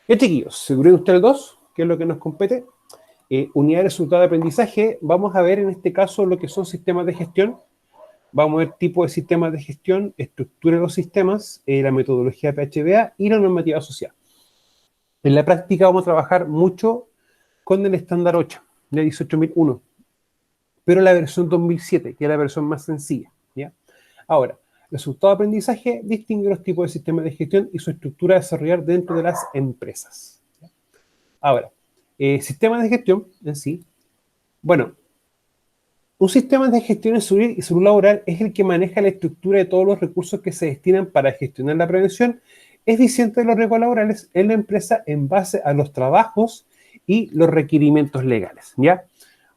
Chiquillos, seguridad industrial 2, que es lo que nos compete. Unidad de resultado de aprendizaje. Vamos a ver en este caso lo que son sistemas de gestión. Vamos a ver tipo de sistemas de gestión, estructura de los sistemas, la metodología PHBA y la normativa asociada. En la práctica vamos a trabajar mucho con el estándar 8, de 18001, pero la versión 2007, que es la versión más sencilla, ¿ya? Ahora, resultado de aprendizaje distingue los tipos de sistemas de gestión y su estructura a desarrollar dentro de las empresas. Ahora, sistemas de gestión en sí. Bueno, un sistema de gestión en salud laboral es el que maneja la estructura de todos los recursos que se destinan para gestionar la prevención eficiente de los riesgos laborales en la empresa en base a los trabajos y los requerimientos legales, ¿ya?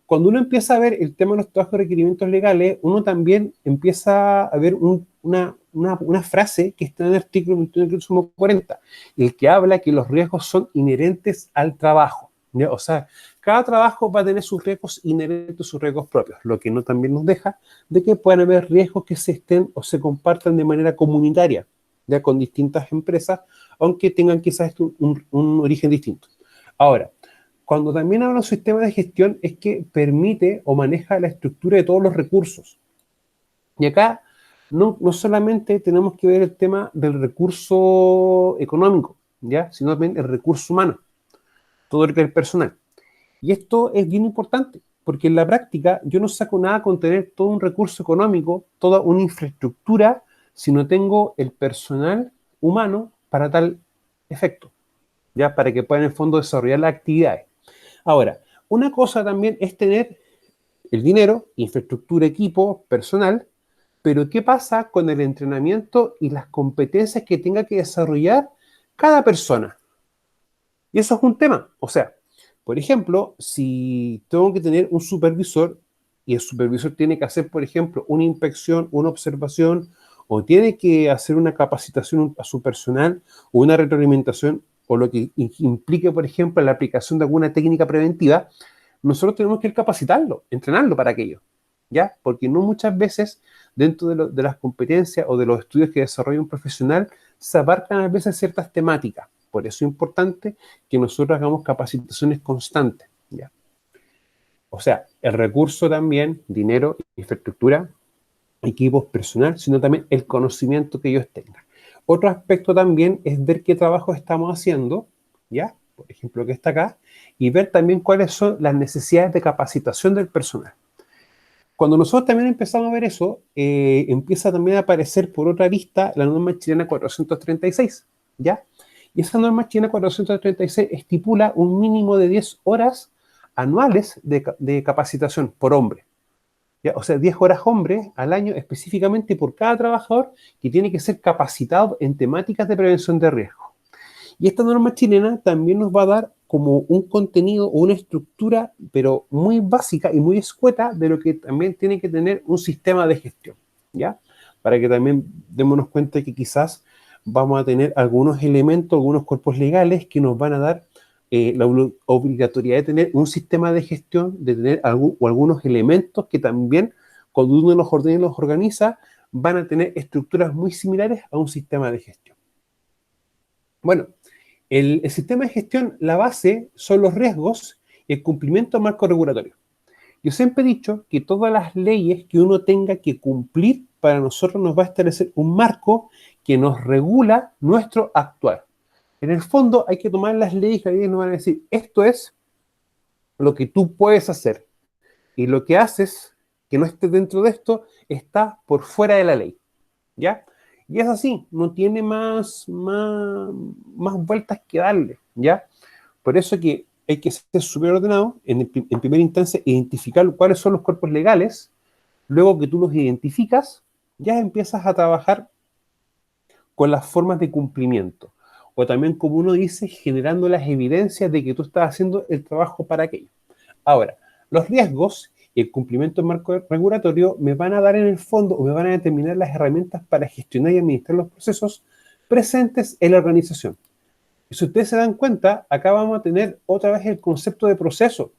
Cuando uno empieza a ver el tema de los trabajos y requerimientos legales, uno también empieza a ver una frase que está en el artículo 21 del Sumo 40, el que habla que los riesgos son inherentes al trabajo, ¿ya? O sea, cada trabajo va a tener sus riesgos inherentes, sus riesgos propios, lo que no también nos deja de que puedan haber riesgos que se estén o se compartan de manera comunitaria, ya con distintas empresas, aunque tengan quizás un origen distinto. Ahora, cuando también habla de un sistema de gestión es que permite o maneja la estructura de todos los recursos. Y acá no solamente tenemos que ver el tema del recurso económico, ¿ya? Sino también el recurso humano, todo el personal. Y esto es bien importante, porque en la práctica yo no saco nada con tener todo un recurso económico, toda una infraestructura, si no tengo el personal humano para tal efecto, ¿ya? Para que puedan en el fondo desarrollar las actividades. Ahora, una cosa también es tener el dinero, infraestructura, equipo, personal, pero ¿qué pasa con el entrenamiento y las competencias que tenga que desarrollar cada persona? Y eso es un tema. O sea, por ejemplo, si tengo que tener un supervisor y el supervisor tiene que hacer, por ejemplo, una inspección, una observación, o tiene que hacer una capacitación a su personal o una retroalimentación, o lo que implique, por ejemplo, la aplicación de alguna técnica preventiva, nosotros tenemos que capacitarlo, entrenarlo para aquello, ¿ya? Porque no muchas veces dentro de las competencias o de los estudios que desarrolla un profesional se abarcan a veces ciertas temáticas. Por eso es importante que nosotros hagamos capacitaciones constantes, ¿ya? O sea, el recurso también, dinero, infraestructura, equipos, personal, sino también el conocimiento que ellos tengan. Otro aspecto también es ver qué trabajo estamos haciendo, ¿ya? Por ejemplo, que está acá, y ver también cuáles son las necesidades de capacitación del personal. Cuando nosotros también empezamos a ver eso, empieza también a aparecer por otra vista la norma chilena 436, ¿ya? Y esa norma chilena 436 estipula un mínimo de 10 horas anuales de capacitación por hombre, ¿ya? O sea, 10 horas hombre al año específicamente por cada trabajador que tiene que ser capacitado en temáticas de prevención de riesgo. Y esta norma chilena también nos va a dar como un contenido o una estructura, pero muy básica y muy escueta de lo que también tiene que tener un sistema de gestión, ¿ya? Para que también démonos cuenta que quizás vamos a tener algunos elementos, algunos cuerpos legales que nos van a dar la obligatoriedad de tener un sistema de gestión, de tener algunos elementos que también, cuando uno los ordena y los organiza, van a tener estructuras muy similares a un sistema de gestión. Bueno, el sistema de gestión, la base son los riesgos y el cumplimiento del marco regulatorio. Yo siempre he dicho que todas las leyes que uno tenga que cumplir para nosotros nos va a establecer un marco que nos regula nuestro actuar. En el fondo hay que tomar las leyes que nos van a decir, esto es lo que tú puedes hacer y lo que haces que no esté dentro de esto está por fuera de la ley, ¿ya? Y es así, no tiene más vueltas que darle, ¿ya? Por eso que hay que ser súper ordenado, en primera instancia, identificar cuáles son los cuerpos legales, luego que tú los identificas, ya empiezas a trabajar con las formas de cumplimiento, o también, como uno dice, generando las evidencias de que tú estás haciendo el trabajo para aquello. Ahora, los riesgos y el cumplimiento del marco regulatorio me van a dar en el fondo o me van a determinar las herramientas para gestionar y administrar los procesos presentes en la organización. Y si ustedes se dan cuenta, acá vamos a tener otra vez el concepto de proceso,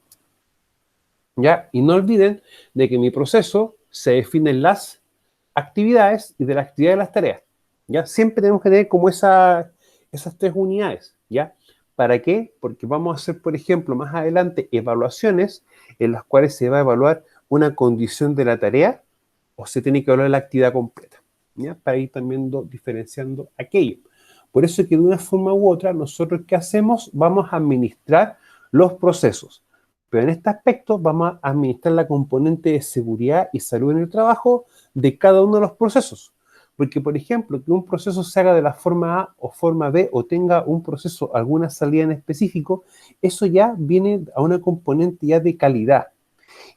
¿ya? Y no olviden de que mi proceso se define en las actividades y de la actividad de las tareas, ¿ya? Siempre tenemos que tener como esas tres unidades, ¿ya? ¿Para qué? Porque vamos a hacer, por ejemplo, más adelante evaluaciones en las cuales se va a evaluar una condición de la tarea o se tiene que evaluar la actividad completa, ¿ya? Para ir también diferenciando aquello. Por eso es que de una forma u otra, nosotros ¿qué hacemos? Vamos a administrar los procesos. Pero en este aspecto vamos a administrar la componente de seguridad y salud en el trabajo de cada uno de los procesos. Porque, por ejemplo, que un proceso se haga de la forma A o forma B o tenga un proceso, alguna salida en específico, eso ya viene a una componente ya de calidad.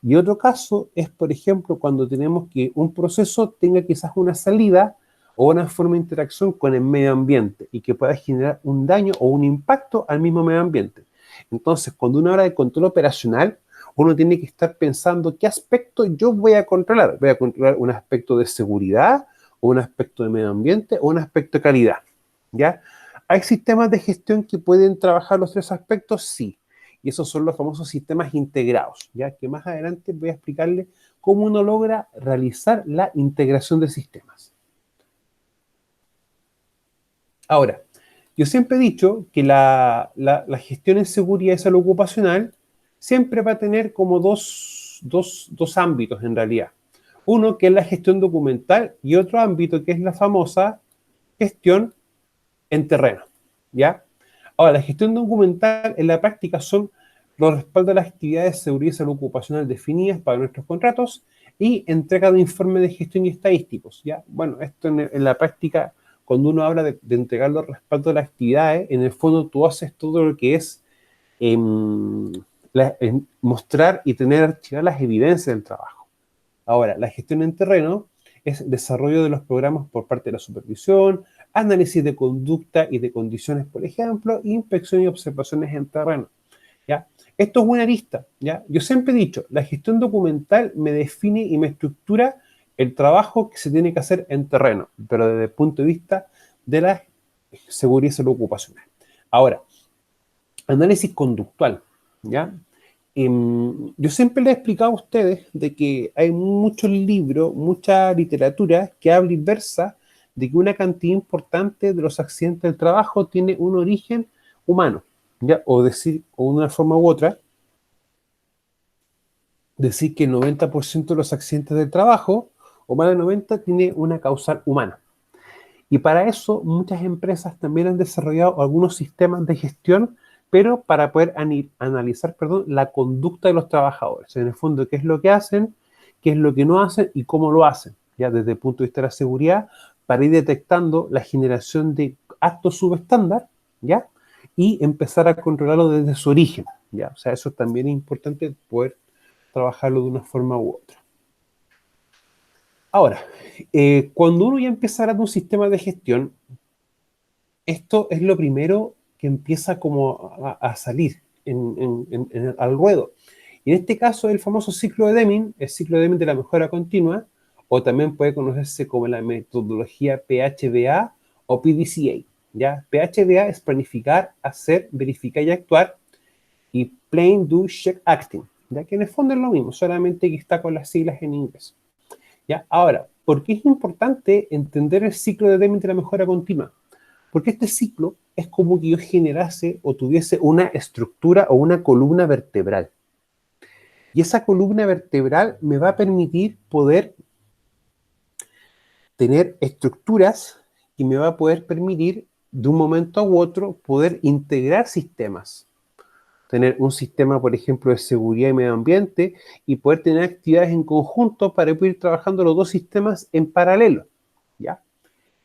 Y otro caso es, por ejemplo, cuando tenemos que un proceso tenga quizás una salida o una forma de interacción con el medio ambiente y que pueda generar un daño o un impacto al mismo medio ambiente. Entonces, cuando uno habla de control operacional, uno tiene que estar pensando qué aspecto yo voy a controlar. Voy a controlar un aspecto de seguridad, o un aspecto de medio ambiente, o un aspecto de calidad, ¿ya? ¿Hay sistemas de gestión que pueden trabajar los tres aspectos? Sí. Y esos son los famosos sistemas integrados, ¿ya? Que más adelante voy a explicarle cómo uno logra realizar la integración de sistemas. Ahora, yo siempre he dicho que la gestión en seguridad y salud ocupacional siempre va a tener como dos ámbitos en realidad. Uno que es la gestión documental y otro ámbito que es la famosa gestión en terreno, ¿ya? Ahora, la gestión documental en la práctica son los respaldos de las actividades de seguridad y salud ocupacional definidas para nuestros contratos y entrega de informes de gestión y estadísticos, ¿ya? Bueno, esto en la práctica, cuando uno habla de entregar los respaldos de las actividades, en el fondo tú haces todo lo que es mostrar y tener archivadas las evidencias del trabajo. Ahora, la gestión en terreno es desarrollo de los programas por parte de la supervisión, análisis de conducta y de condiciones, por ejemplo, inspección y observaciones en terreno, ¿ya? Esto es una arista, ¿ya? Yo siempre he dicho, la gestión documental me define y me estructura el trabajo que se tiene que hacer en terreno, pero desde el punto de vista de la seguridad y salud ocupacional. Ahora, análisis conductual, ¿ya? Yo siempre les he explicado a ustedes de que hay muchos libros, mucha literatura que habla y versa de que una cantidad importante de los accidentes del trabajo tiene un origen humano, ¿ya? O decir, o de una forma u otra, decir que el 90% de los accidentes del trabajo, o más del 90%, tiene una causal humana. Y para eso muchas empresas también han desarrollado algunos sistemas de gestión, pero para poder analizar, la conducta de los trabajadores. En el fondo, qué es lo que hacen, qué es lo que no hacen y cómo lo hacen, ya desde el punto de vista de la seguridad, para ir detectando la generación de actos subestándar, ¿ya? Y empezar a controlarlo desde su origen, ¿ya? O sea, eso también es importante poder trabajarlo de una forma u otra. Ahora, cuando uno ya empieza a hablar de un sistema de gestión, esto es lo primero que empieza como a salir al ruedo. Y en este caso, el famoso ciclo de Deming, el ciclo de Deming de la mejora continua, o también puede conocerse como la metodología PHBA o PDCA, ¿ya? PHBA es planificar, hacer, verificar y actuar, y Plan, Do, Check, Acting, ¿ya? Que en el fondo es lo mismo, solamente que está con las siglas en inglés, ¿ya? Ahora, ¿por qué es importante entender el ciclo de Deming de la mejora continua? Porque este ciclo es como que yo generase o tuviese una estructura o una columna vertebral. Y esa columna vertebral me va a permitir poder tener estructuras y me va a poder permitir de un momento a otro poder integrar sistemas. Tener un sistema, por ejemplo, de seguridad y medio ambiente y poder tener actividades en conjunto para ir trabajando los dos sistemas en paralelo, ¿ya?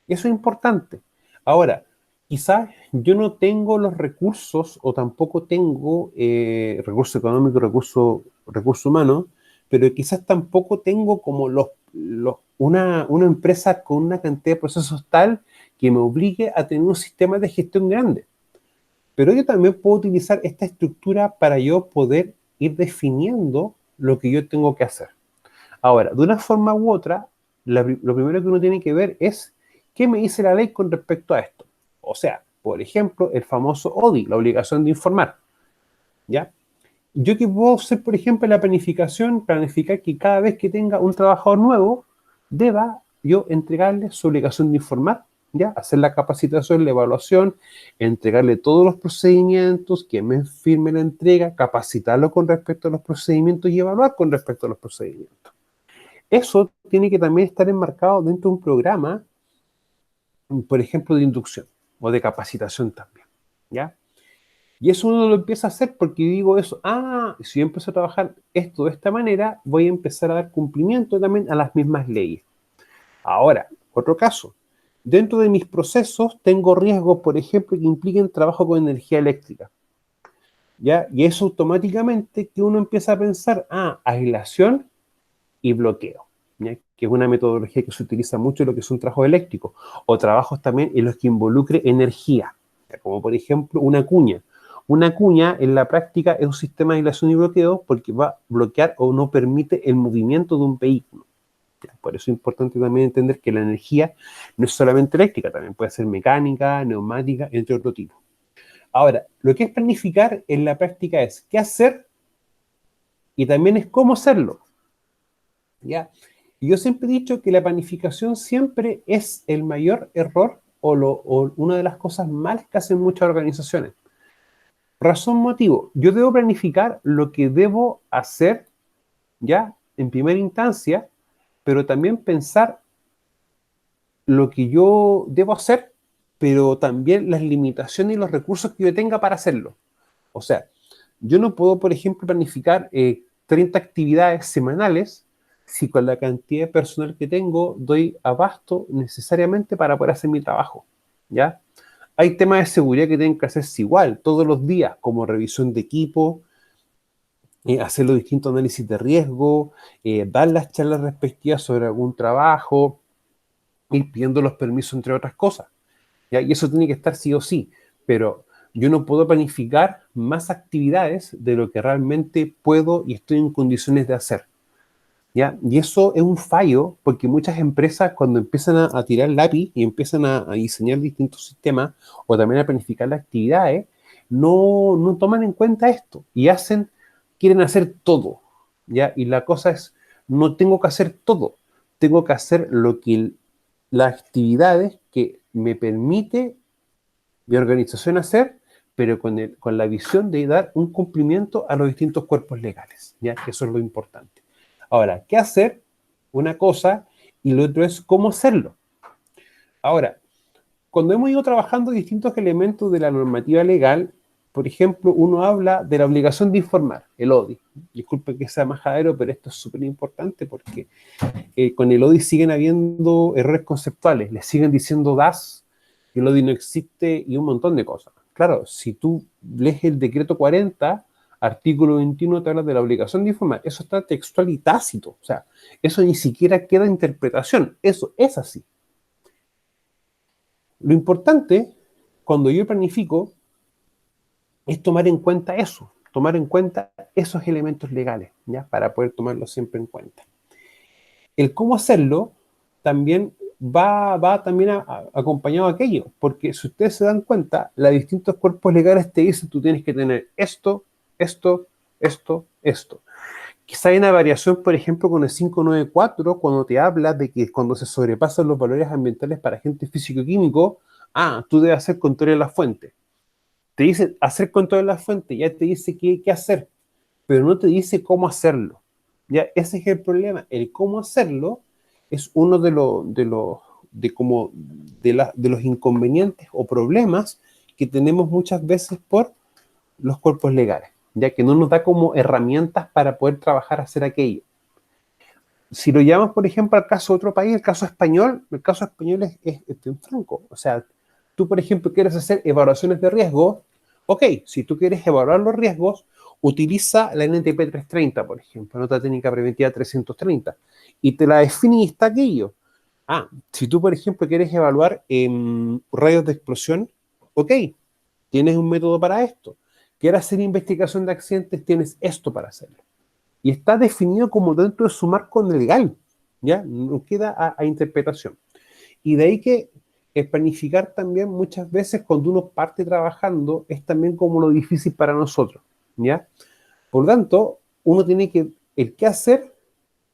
Eso es importante. Ahora, quizás yo no tengo los recursos o tampoco tengo recursos económicos, recursos humanos, pero quizás tampoco tengo como una empresa con una cantidad de procesos tal que me obligue a tener un sistema de gestión grande. Pero yo también puedo utilizar esta estructura para yo poder ir definiendo lo que yo tengo que hacer. Ahora, de una forma u otra, lo primero que uno tiene que ver es qué me dice la ley con respecto a esto. O sea, por ejemplo, el famoso ODI, la obligación de informar, ¿ya? Yo que puedo hacer, por ejemplo, la planificar que cada vez que tenga un trabajador nuevo, deba yo entregarle su obligación de informar ¿ya? Hacer la capacitación, la evaluación, entregarle todos los procedimientos, que me firme la entrega, capacitarlo con respecto a los procedimientos y evaluar con respecto a los procedimientos. Eso tiene que también estar enmarcado dentro de un programa, por ejemplo, de inducción o de capacitación también, ¿ya? Y eso uno lo empieza a hacer porque digo eso, si yo empiezo a trabajar esto de esta manera, voy a empezar a dar cumplimiento también a las mismas leyes. Ahora, otro caso, dentro de mis procesos tengo riesgos, por ejemplo, que impliquen trabajo con energía eléctrica, ¿ya? Y eso automáticamente que uno empieza a pensar, aislación y bloqueo, ¿ya? Que es una metodología que se utiliza mucho en lo que es un trabajo eléctrico, o trabajos también en los que involucre energía, ¿ya? Como por ejemplo una cuña. Una cuña en la práctica es un sistema de aislación y bloqueo porque va a bloquear o no permite el movimiento de un vehículo. ¿Ya? Por eso es importante también entender que la energía no es solamente eléctrica, también puede ser mecánica, neumática, entre otros tipos. Ahora, lo que es planificar en la práctica es qué hacer y también es cómo hacerlo, ¿ya? Y yo siempre he dicho que la planificación siempre es el mayor error o una de las cosas malas que hacen muchas organizaciones. Razón, motivo. Yo debo planificar lo que debo hacer, ¿ya? En primera instancia, pero también pensar lo que yo debo hacer, pero también las limitaciones y los recursos que yo tenga para hacerlo. O sea, yo no puedo, por ejemplo, planificar 30 actividades semanales si con la cantidad de personal que tengo doy abasto necesariamente para poder hacer mi trabajo, ¿ya? Hay temas de seguridad que tienen que hacerse igual, todos los días, como revisión de equipo, hacer los distintos análisis de riesgo, dar las charlas respectivas sobre algún trabajo, ir pidiendo los permisos, entre otras cosas, ¿ya? Y eso tiene que estar sí o sí, pero yo no puedo planificar más actividades de lo que realmente puedo y estoy en condiciones de hacer, ¿ya? Y eso es un fallo porque muchas empresas cuando empiezan a tirar lápiz y empiezan a diseñar distintos sistemas o también a planificar las actividades, no toman en cuenta esto y quieren hacer todo, ¿ya? Y la cosa es, no tengo que hacer todo, tengo que hacer las actividades que me permite mi organización hacer, pero con la visión de dar un cumplimiento a los distintos cuerpos legales, ¿ya? Que eso es lo importante. Ahora, ¿qué hacer? Una cosa, y lo otro es cómo hacerlo. Ahora, cuando hemos ido trabajando distintos elementos de la normativa legal, por ejemplo, uno habla de la obligación de informar, el ODI. Disculpe que sea majadero, pero esto es súper importante porque con el ODI siguen habiendo errores conceptuales, le siguen diciendo DAS, que el ODI no existe y un montón de cosas. Claro, si tú lees el decreto 40, artículo 21, te habla de la obligación de informar, eso está textual y tácito, o sea, eso ni siquiera queda interpretación, eso es así. Lo importante, cuando yo planifico, es tomar en cuenta eso, tomar en cuenta esos elementos legales, ¿ya? Para poder tomarlos siempre en cuenta. El cómo hacerlo también va también acompañado de aquello, porque si ustedes se dan cuenta, los distintos cuerpos legales te dicen tú tienes que tener esto, esto, esto, esto. Quizá hay una variación, por ejemplo, con el 594, cuando te habla de que cuando se sobrepasan los valores ambientales para agentes físico-químicos, tú debes hacer control de la fuente. Te dice hacer control de la fuente, ya te dice qué hacer, pero no te dice cómo hacerlo. Ya, ese es el problema. El cómo hacerlo es uno de los inconvenientes o problemas que tenemos muchas veces por los cuerpos legales, ya que no nos da como herramientas para poder trabajar, hacer aquello. Si lo llamas, por ejemplo, al caso de otro país, el caso español es en franco. O sea, tú, por ejemplo, quieres hacer evaluaciones de riesgo, ok, si tú quieres evaluar los riesgos, utiliza la NTP 330, por ejemplo, nota técnica preventiva 330, y te la define y está aquello. Si tú, por ejemplo, quieres evaluar radios de explosión, ok, tienes un método para esto. Quieres hacer investigación de accidentes, tienes esto para hacerlo. Y está definido como dentro de su marco legal, ¿ya? No queda a interpretación. Y de ahí que planificar también muchas veces cuando uno parte trabajando es también como lo difícil para nosotros, ¿ya? Por lo tanto, uno tiene que, el qué hacer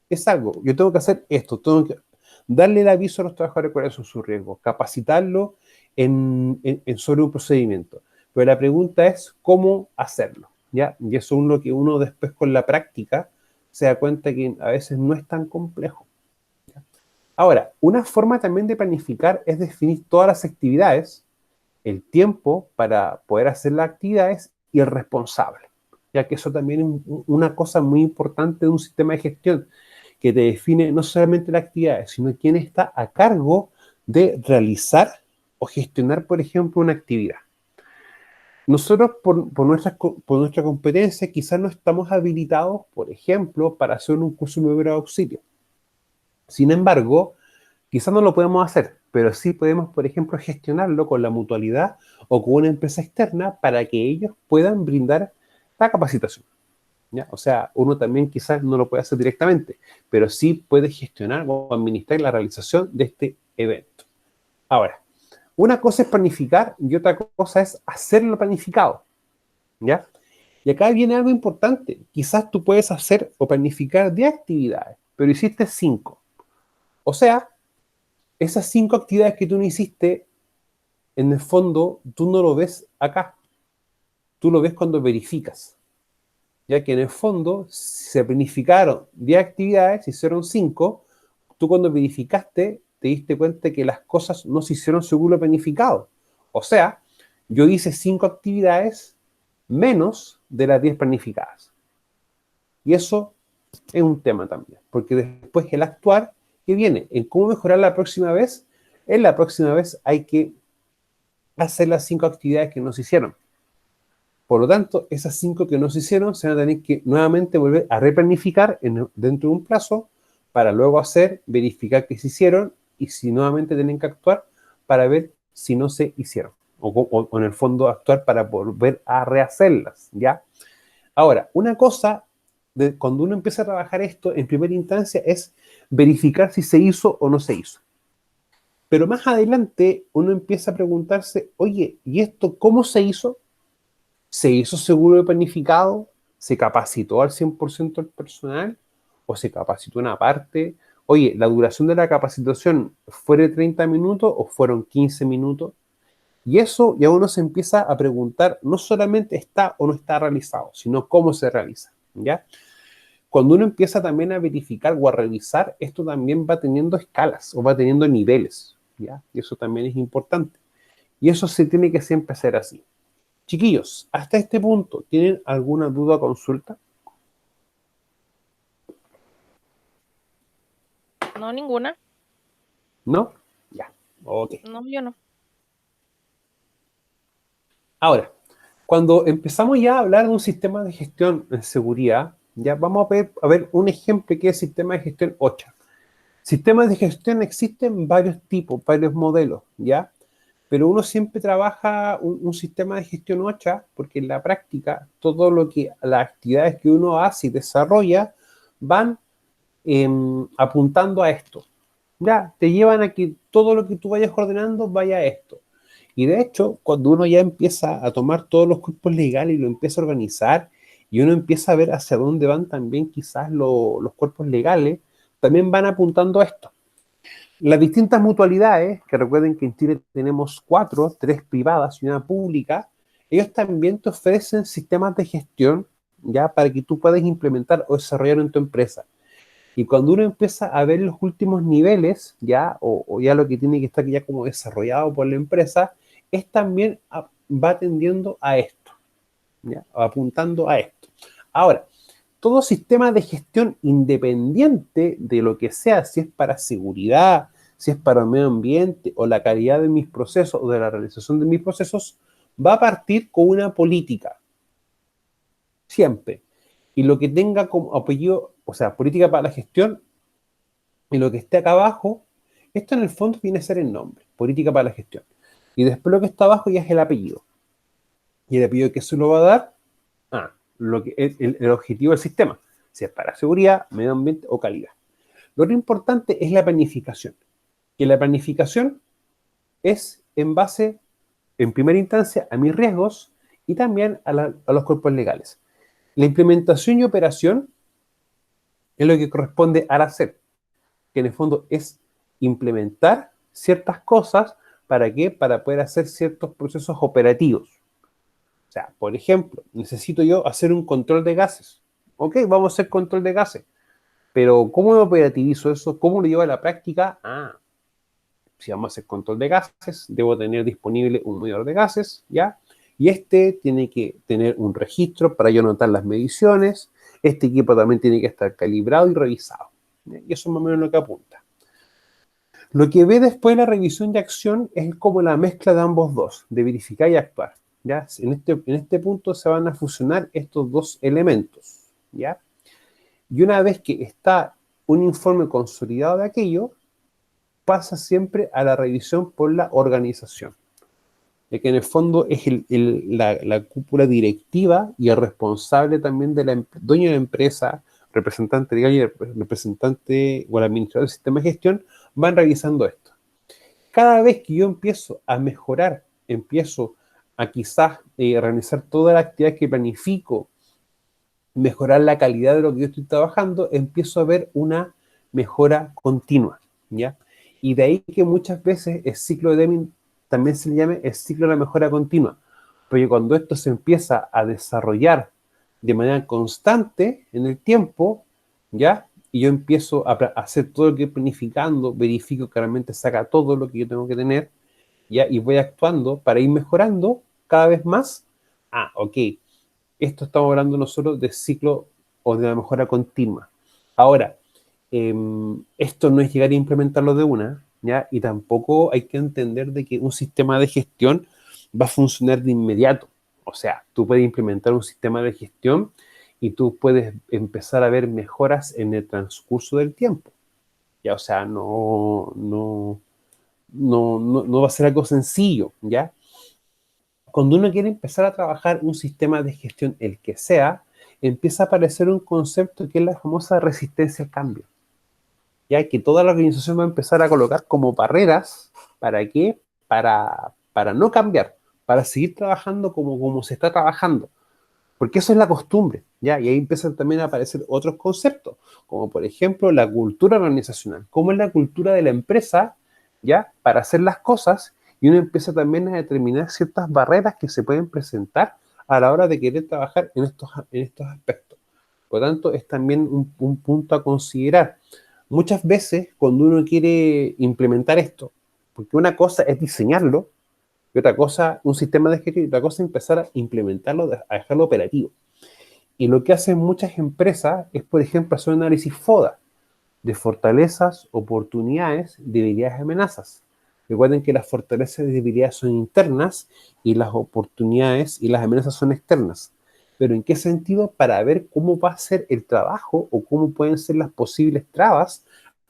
es algo, yo tengo que hacer esto, tengo que darle el aviso a los trabajadores cuáles son sus riesgos, capacitarlo sobre un procedimiento. Pero la pregunta es cómo hacerlo, ¿ya? Y eso es lo que uno después con la práctica se da cuenta que a veces no es tan complejo. ¿Ya? Ahora, una forma también de planificar es definir todas las actividades, el tiempo para poder hacer las actividades y el responsable, ya que eso también es una cosa muy importante de un sistema de gestión, que te define no solamente las actividades, sino quién está a cargo de realizar o gestionar, por ejemplo, una actividad. Nosotros, por nuestra competencia, quizás no estamos habilitados, por ejemplo, para hacer un curso de primer auxilio. Sin embargo, quizás no lo podemos hacer, pero sí podemos, por ejemplo, gestionarlo con la mutualidad o con una empresa externa para que ellos puedan brindar la capacitación, ¿ya? O sea, uno también quizás no lo puede hacer directamente, pero sí puede gestionar o administrar la realización de este evento. Ahora, una cosa es planificar y otra cosa es hacerlo planificado, ¿ya? Y acá viene algo importante. Quizás tú puedes hacer o planificar 10 actividades, pero hiciste 5. O sea, esas 5 actividades que tú no hiciste, en el fondo, tú no lo ves acá. Tú lo ves cuando verificas. Ya que en el fondo se planificaron 10 actividades, se hicieron 5. Tú cuando verificaste te diste cuenta que las cosas no se hicieron según lo planificado. O sea, yo hice 5 actividades menos de las 10 planificadas. Y eso es un tema también, porque después el actuar que viene en cómo mejorar la próxima vez, en la próxima vez hay que hacer las 5 actividades que no se hicieron. Por lo tanto, esas 5 que no se hicieron se van a tener que nuevamente volver a replanificar dentro de un plazo para luego verificar que se hicieron y si nuevamente tienen que actuar para ver si no se hicieron. O en el fondo actuar para volver a rehacerlas, ¿ya? Ahora, una cosa cuando uno empieza a trabajar esto en primera instancia es verificar si se hizo o no se hizo. Pero más adelante uno empieza a preguntarse, oye, ¿y esto cómo se hizo? ¿Se hizo seguro de planificado? ¿Se capacitó al 100% el personal? ¿O se capacitó una parte? Oye, ¿la duración de la capacitación fue de 30 minutos o fueron 15 minutos? Y eso ya uno se empieza a preguntar, no solamente está o no está realizado, sino cómo se realiza, ¿ya? Cuando uno empieza también a verificar o a revisar, esto también va teniendo escalas o va teniendo niveles, ¿ya? Y eso también es importante. Y eso se tiene que siempre hacer así. Chiquillos, hasta este punto, ¿tienen alguna duda o consulta? No, ninguna. ¿No? Ya, ok. No, yo no. Ahora, cuando empezamos ya a hablar de un sistema de gestión en seguridad, ya vamos a ver un ejemplo que es el sistema de gestión OSHA. Sistemas de gestión existen varios tipos, varios modelos, ¿ya? Pero uno siempre trabaja un sistema de gestión OSHA porque en la práctica todo las actividades que uno hace y desarrolla van apuntando a esto. Ya, te llevan a que todo lo que tú vayas ordenando vaya a esto. Y de hecho, cuando uno ya empieza a tomar todos los cuerpos legales y lo empieza a organizar, y uno empieza a ver hacia dónde van también quizás los cuerpos legales, también van apuntando a esto. Las distintas mutualidades, que recuerden que en Chile tenemos 4, 3 privadas y una pública, ellos también te ofrecen sistemas de gestión, ya, para que tú puedas implementar o desarrollar en tu empresa. Y cuando uno empieza a ver los últimos niveles, ya, o ya lo que tiene que estar ya como desarrollado por la empresa, es también va tendiendo a esto, ¿ya? Apuntando a esto. Ahora, todo sistema de gestión independiente de lo que sea, si es para seguridad, si es para el medio ambiente o la calidad de mis procesos o de la realización de mis procesos, va a partir con una política, siempre. Y lo que tenga como apellido, o sea, política para la gestión, y lo que esté acá abajo, esto en el fondo viene a ser el nombre, política para la gestión. Y después lo que está abajo ya es el apellido. ¿Y el apellido que se lo va a dar? Lo que es el objetivo del sistema, si es para seguridad, medio ambiente o calidad. Lo otro importante es la planificación. Que la planificación es en base, en primera instancia, a mis riesgos y también a los cuerpos legales. La implementación y operación es lo que corresponde al hacer, que en el fondo es implementar ciertas cosas. ¿Para qué? Para poder hacer ciertos procesos operativos. O sea, por ejemplo, necesito yo hacer un control de gases. Ok, vamos a hacer control de gases. Pero ¿cómo me operativizo eso? ¿Cómo lo llevo a la práctica? Si vamos a hacer control de gases, debo tener disponible un medidor de gases, ¿ya? Y este tiene que tener un registro para yo anotar las mediciones. Este equipo también tiene que estar calibrado y revisado. ¿Ya? Y eso es más o menos lo que apunta. Lo que ve después la revisión de acción es como la mezcla de ambos dos, de verificar y actuar. ¿Ya? En este punto se van a fusionar estos dos elementos. ¿Ya? Y una vez que está un informe consolidado de aquello, pasa siempre a la revisión por la organización, ya que en el fondo es la cúpula directiva y el responsable también de dueño de la empresa, representante legal y representante o el administrador del sistema de gestión, van revisando esto. Cada vez que yo empiezo a mejorar, empiezo a quizás realizar toda la actividad que planifico, mejorar la calidad de lo que yo estoy trabajando, empiezo a ver una mejora continua, ¿ya? Y de ahí que muchas veces el ciclo de Deming también se le llame el ciclo de la mejora continua, porque cuando esto se empieza a desarrollar de manera constante en el tiempo, ¿ya? Y yo empiezo a hacer todo lo que estoy planificando, verifico que realmente saca todo lo que yo tengo que tener, ¿ya? Y voy actuando para ir mejorando cada vez más. Ok, esto estamos hablando nosotros de ciclo o de la mejora continua. Ahora, esto no es llegar a implementarlo de una, ¿ya? Y tampoco hay que entender de que un sistema de gestión va a funcionar de inmediato. O sea, tú puedes implementar un sistema de gestión y tú puedes empezar a ver mejoras en el transcurso del tiempo. Ya, o sea, no va a ser algo sencillo, ¿ya? Cuando uno quiere empezar a trabajar un sistema de gestión, el que sea, empieza a aparecer un concepto que es la famosa resistencia al cambio. Ya que toda la organización va a empezar a colocar como barreras, ¿para qué? Para no cambiar, para seguir trabajando como se está trabajando. Porque eso es la costumbre, ¿ya? Y ahí empiezan también a aparecer otros conceptos, como por ejemplo la cultura organizacional. ¿Cómo es la cultura de la empresa, ¿ya? Para hacer las cosas, y uno empieza también a determinar ciertas barreras que se pueden presentar a la hora de querer trabajar en estos aspectos. Por lo tanto, es también un punto a considerar. Muchas veces, cuando uno quiere implementar esto, porque una cosa es diseñarlo, y otra cosa, un sistema de gestión, y otra cosa empezar a implementarlo, a dejarlo operativo. Y lo que hacen muchas empresas es, por ejemplo, hacer un análisis FODA de fortalezas, oportunidades, debilidades y amenazas. Recuerden que las fortalezas y debilidades son internas y las oportunidades y las amenazas son externas. ¿Pero en qué sentido? Para ver cómo va a ser el trabajo o cómo pueden ser las posibles trabas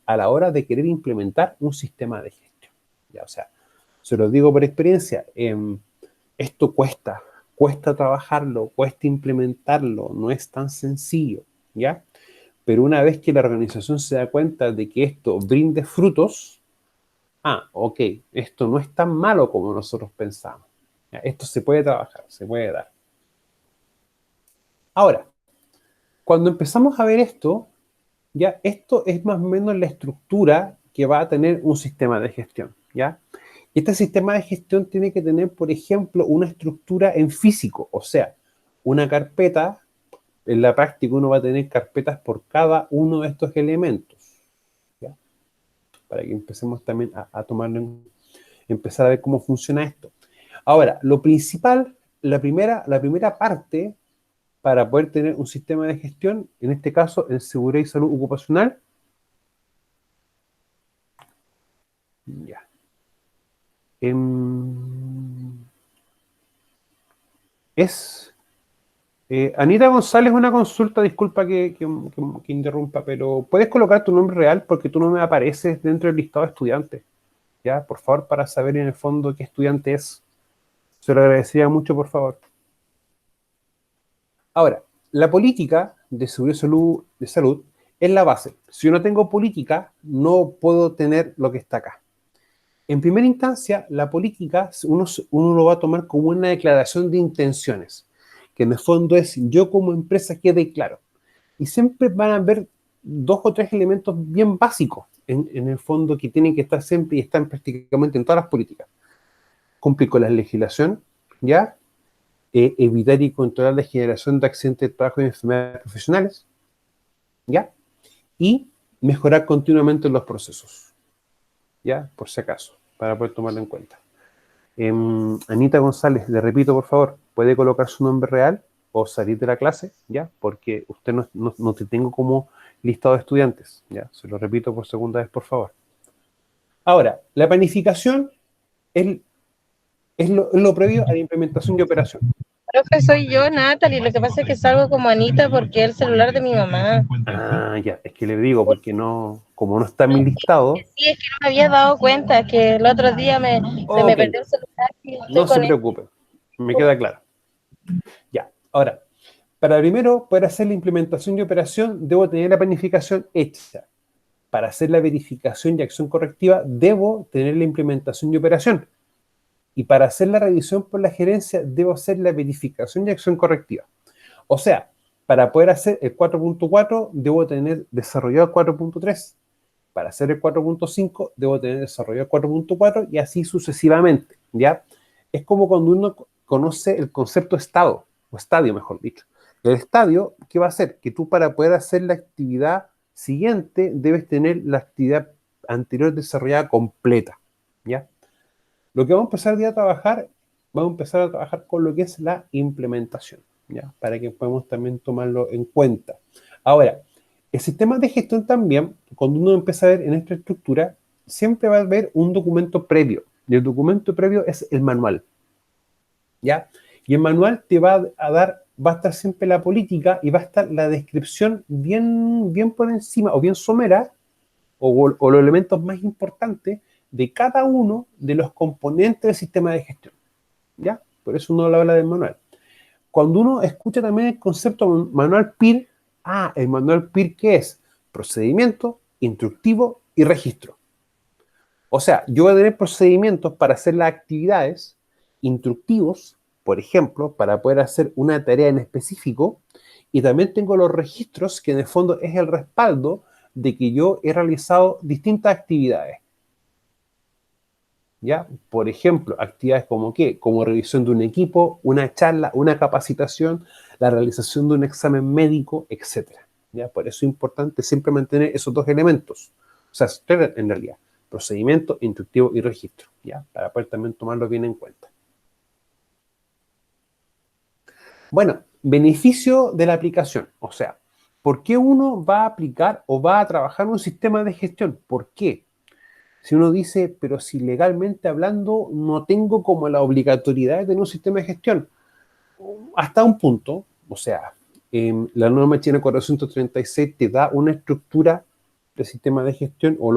a la hora de querer implementar un sistema de gestión. ¿Ya? O sea, se lo digo por experiencia, esto cuesta trabajarlo, cuesta implementarlo, no es tan sencillo, ¿ya? Pero una vez que la organización se da cuenta de que esto brinde frutos, ok, esto no es tan malo como nosotros pensamos. ¿Ya? Esto se puede trabajar, se puede dar. Ahora, cuando empezamos a ver esto, ya esto es más o menos la estructura que va a tener un sistema de gestión, ¿ya? Este sistema de gestión tiene que tener, por ejemplo, una estructura en físico, o sea, una carpeta. En la práctica uno va a tener carpetas por cada uno de estos elementos, ¿ya? Para que empecemos también a tomarlo, empezar a ver cómo funciona esto. Ahora, lo principal, la primera parte para poder tener un sistema de gestión, en este caso, en seguridad y salud ocupacional, ya. Es Anita González, una consulta, disculpa que interrumpa, pero ¿puedes colocar tu nombre real? Porque tú no me apareces dentro del listado de estudiantes, ¿ya? Por favor, para saber en el fondo qué estudiante es. Se lo agradecería mucho, por favor. Ahora, la política de seguridad de salud es la base. Si yo no tengo política, no puedo tener lo que está acá. En primera instancia, la política uno lo va a tomar como una declaración de intenciones, que en el fondo es yo como empresa quede claro. Y siempre van a haber dos o tres elementos bien básicos en el fondo que tienen que estar siempre y están prácticamente en todas las políticas. Cumplir con la legislación, ¿ya? Evitar y controlar la generación de accidentes de trabajo y enfermedades profesionales, ¿ya? Y mejorar continuamente los procesos, ¿ya? Por si acaso, para poder tomarlo en cuenta. Anita González, le repito, por favor, ¿puede colocar su nombre real o salir de la clase? ¿Ya? Porque usted no te tengo como listado de estudiantes, ¿ya? Se lo repito por segunda vez, por favor. Ahora, la planificación es lo previo a la implementación y operación. Profe, soy yo, Natalie. Lo que pasa es que salgo como Anita porque es el celular de mi mamá. Ah, ya, es que le digo, porque no, como no está en mi listado. Sí, es que no me había dado cuenta que el otro día se me Ok, perdió el celular y estoy no se con él. preocupe, me queda claro. Ya, ahora, para primero poder hacer la implementación y operación, debo tener la planificación hecha. Para hacer la verificación y acción correctiva, debo tener la implementación y operación. Y para hacer la revisión por la gerencia, debo hacer la verificación y acción correctiva. O sea, para poder hacer el 4.4, debo tener desarrollado el 4.3. Para hacer el 4.5, debo tener desarrollado el 4.4 y así sucesivamente, ¿ya? Es como cuando uno conoce el concepto estado, o estadio, mejor dicho. El estadio, ¿qué va a hacer? Que tú para poder hacer la actividad siguiente, debes tener la actividad anterior desarrollada completa, ¿ya? Lo que vamos a empezar a trabajar con lo que es la implementación, ¿ya? Para que podamos también tomarlo en cuenta. Ahora, el sistema de gestión también, cuando uno empieza a ver en esta estructura, siempre va a haber un documento previo. Y el documento previo es el manual, ¿ya? Y el manual te va a dar, va a estar siempre la política y va a estar la descripción bien por encima o bien somera o los elementos más importantes de cada uno de los componentes del sistema de gestión, ¿ya? Por eso uno habla del manual. Cuando uno escucha también el concepto manual PIR, el manual PIR, ¿qué es? Procedimiento, instructivo y registro. O sea, yo voy a tener procedimientos para hacer las actividades, instructivos, por ejemplo, para poder hacer una tarea en específico, y también tengo los registros, que en el fondo es el respaldo de que yo he realizado distintas actividades. ¿Ya? Por ejemplo, actividades como ¿qué? Como revisión de un equipo, una charla, una capacitación, la realización de un examen médico, etcétera. ¿Ya? Por eso es importante siempre mantener esos dos elementos. O sea, en realidad, procedimiento, instructivo y registro, ¿ya? Para poder también tomarlo bien en cuenta. Bueno, beneficio de la aplicación. O sea, ¿por qué uno va a aplicar o va a trabajar un sistema de gestión? ¿Por qué? Si uno dice, pero si legalmente hablando no tengo como la obligatoriedad de tener un sistema de gestión, hasta un punto, o sea, la norma china 436 te da una estructura de sistema de gestión o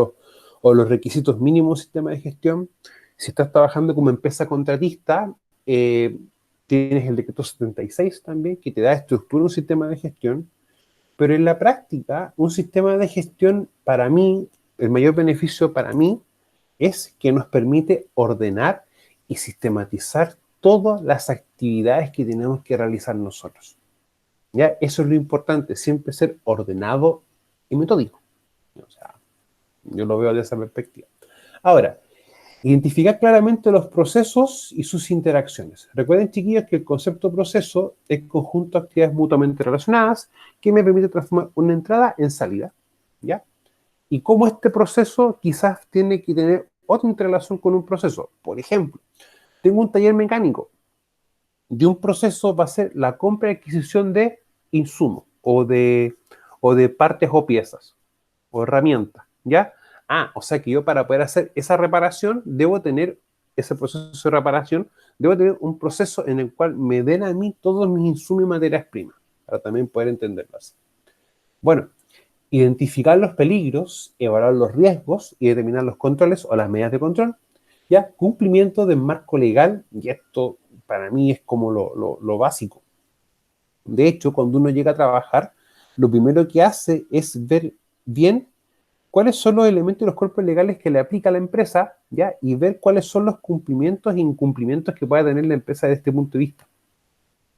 los requisitos mínimos de sistema de gestión. Si estás trabajando como empresa contratista, tienes el decreto 76 también, que te da estructura un sistema de gestión, pero en la práctica, un sistema de gestión, para mí, el mayor beneficio para mí es que nos permite ordenar y sistematizar todas las actividades que tenemos que realizar nosotros. ¿Ya? Eso es lo importante, siempre ser ordenado y metódico. O sea, yo lo veo de esa perspectiva. Ahora, identificar claramente los procesos y sus interacciones. Recuerden, chiquillos, que el concepto proceso es conjunto de actividades mutuamente relacionadas que me permite transformar una entrada en salida, ¿ya? Y cómo este proceso quizás tiene que tener otra interrelación con un proceso. Por ejemplo, tengo un taller mecánico y un proceso va a ser la compra y adquisición de insumos o de partes o piezas o herramientas, ¿ya? O sea que yo para poder hacer esa reparación debo tener ese proceso de reparación, debo tener un proceso en el cual me den a mí todos mis insumos y materias primas, para también poder entenderlo así. Bueno, identificar los peligros, evaluar los riesgos y determinar los controles o las medidas de control, ¿ya? Cumplimiento del marco legal, y esto para mí es como lo básico. De hecho, cuando uno llega a trabajar, lo primero que hace es ver bien cuáles son los elementos y los cuerpos legales que le aplica a la empresa, ¿ya? Y ver cuáles son los cumplimientos e incumplimientos que pueda tener la empresa desde este punto de vista.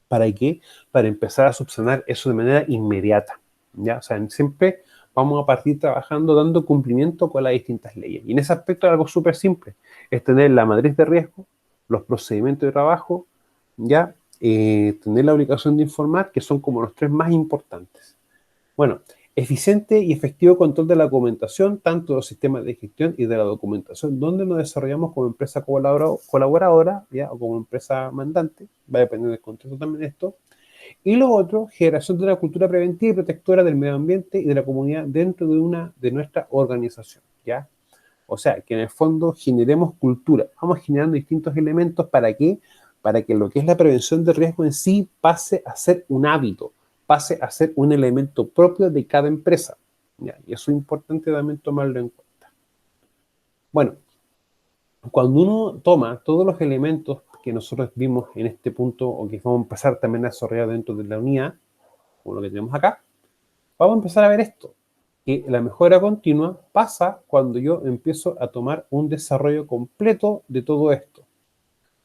¿Para qué? Para empezar a subsanar eso de manera inmediata, ¿ya? O sea, siempre vamos a partir trabajando dando cumplimiento con las distintas leyes. Y en ese aspecto es algo súper simple, es tener la matriz de riesgo, los procedimientos de trabajo, ya, tener la obligación de informar, que son como los tres más importantes. Bueno, eficiente y efectivo control de la documentación, tanto de los sistemas de gestión y de la documentación, donde nos desarrollamos como empresa colaboradora, ¿ya? O como empresa mandante, va a depender del contexto también esto. Y lo otro, generación de una cultura preventiva y protectora del medio ambiente y de la comunidad dentro de nuestra organización, ¿ya? O sea, que en el fondo generemos cultura. Vamos generando distintos elementos, ¿para qué? Para que lo que es la prevención de riesgo en sí pase a ser un hábito, pase a ser un elemento propio de cada empresa, ¿ya? Y eso es importante también tomarlo en cuenta. Bueno, cuando uno toma todos los elementos que nosotros vimos en este punto, o que vamos a empezar también a desarrollar dentro de la unidad, como lo que tenemos acá, vamos a empezar a ver esto, que la mejora continua pasa cuando yo empiezo a tomar un desarrollo completo de todo esto.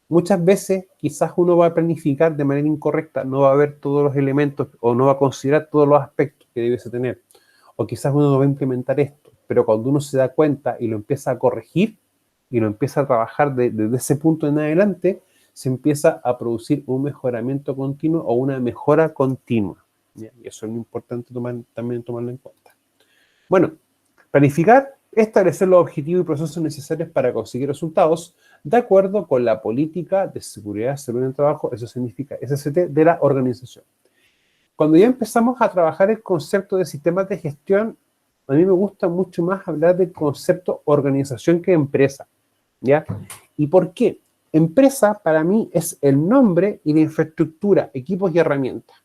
Muchas veces quizás uno va a planificar de manera incorrecta, no va a ver todos los elementos o no va a considerar todos los aspectos que debe tener. O quizás uno no va a implementar esto, pero cuando uno se da cuenta y lo empieza a corregir y lo empieza a trabajar desde ese punto en adelante, se empieza a producir un mejoramiento continuo o una mejora continua, ¿ya? Y eso es muy importante también tomarlo en cuenta. Bueno, planificar, establecer los objetivos y procesos necesarios para conseguir resultados de acuerdo con la política de seguridad y salud en el trabajo, eso significa SST, de la organización. Cuando ya empezamos a trabajar el concepto de sistemas de gestión, a mí me gusta mucho más hablar del concepto organización que empresa, ¿ya? ¿Y por qué? Empresa para mí es el nombre y la infraestructura, equipos y herramientas,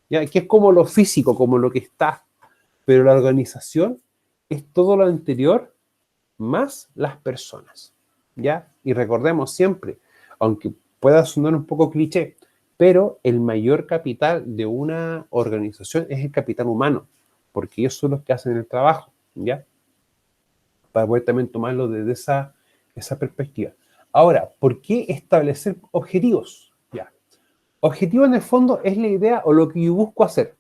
¿ya? Que es como lo físico, como lo que está, pero la organización es todo lo anterior más las personas, ¿ya? Y recordemos siempre, aunque pueda sonar un poco cliché, pero el mayor capital de una organización es el capital humano, porque ellos son los que hacen el trabajo, ¿ya? Para poder también tomarlo desde esa perspectiva. Ahora, ¿por qué establecer objetivos? Ya. Objetivo en el fondo es la idea o lo que yo busco hacer.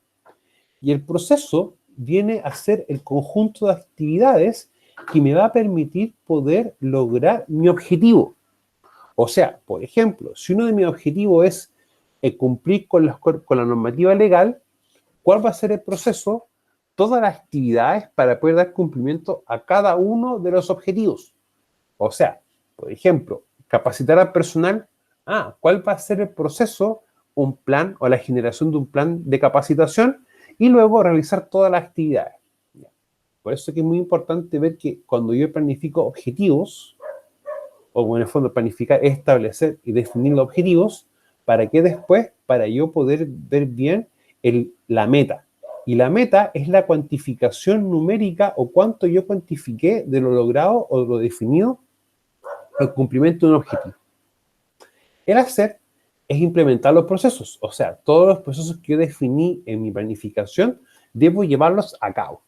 Y el proceso viene a ser el conjunto de actividades que me va a permitir poder lograr mi objetivo. O sea, por ejemplo, si uno de mis objetivos es cumplir con la normativa legal, ¿cuál va a ser el proceso? Todas las actividades para poder dar cumplimiento a cada uno de los objetivos. O sea, por ejemplo, capacitar al personal. ¿Cuál va a ser el proceso? Un plan o la generación de un plan de capacitación y luego realizar todas las actividades. Por eso es que es muy importante ver que cuando yo planifico objetivos, o en el fondo planificar es establecer y definir los objetivos, ¿para qué después? Para yo poder ver bien la meta. Y la meta es la cuantificación numérica o cuánto yo cuantifiqué de lo logrado o de lo definido el cumplimiento de un objetivo. El hacer es implementar los procesos, o sea, todos los procesos que yo definí en mi planificación, debo llevarlos a cabo.